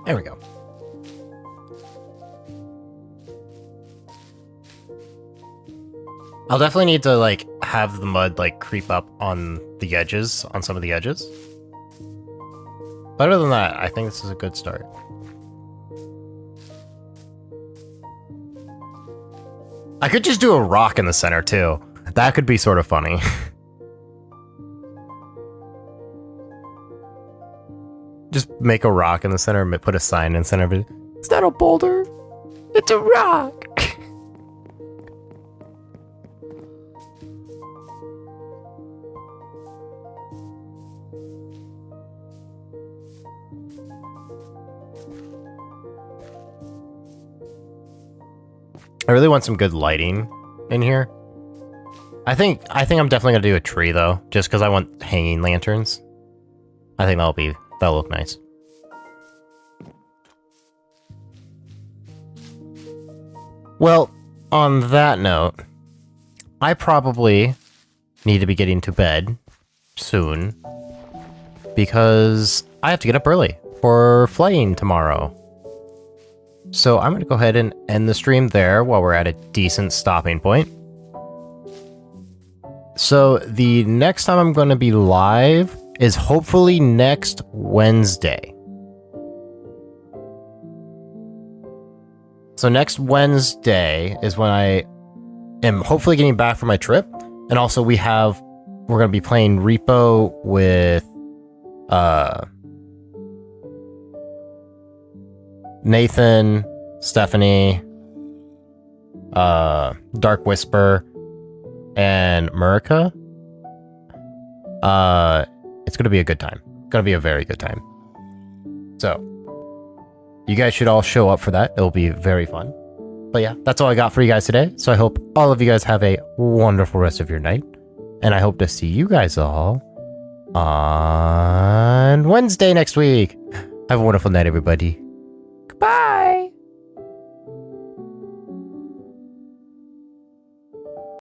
S1: There we go. I'll definitely need to, like, have the mud, like, creep up on the edges, on some of the edges. But other than that, I think this is a good start. I could just do a rock in the center, too. That could be sort of funny. Just make a rock in the center and put a sign in the center of it. It's not a boulder, it's a rock. I really want some good lighting in here. I think I'm definitely gonna do a tree though, just because I want hanging lanterns. I think that'll look nice. Well, on that note, I probably need to be getting to bed soon because I have to get up early for flying tomorrow. So I'm going to go ahead and end the stream there while we're at a decent stopping point. So the next time I'm going to be live is hopefully next Wednesday. So next Wednesday is when I am hopefully getting back from my trip. And also we're going to be playing Repo with Nathan, Stephanie, Dark Whisper, and Murica. It's going to be a good time. Going to be a very good time. So, you guys should all show up for that. It'll be very fun. But yeah, that's all I got for you guys today. So I hope all of you guys have a wonderful rest of your night. And I hope to see you guys all on Wednesday next week. Have a wonderful night, everybody.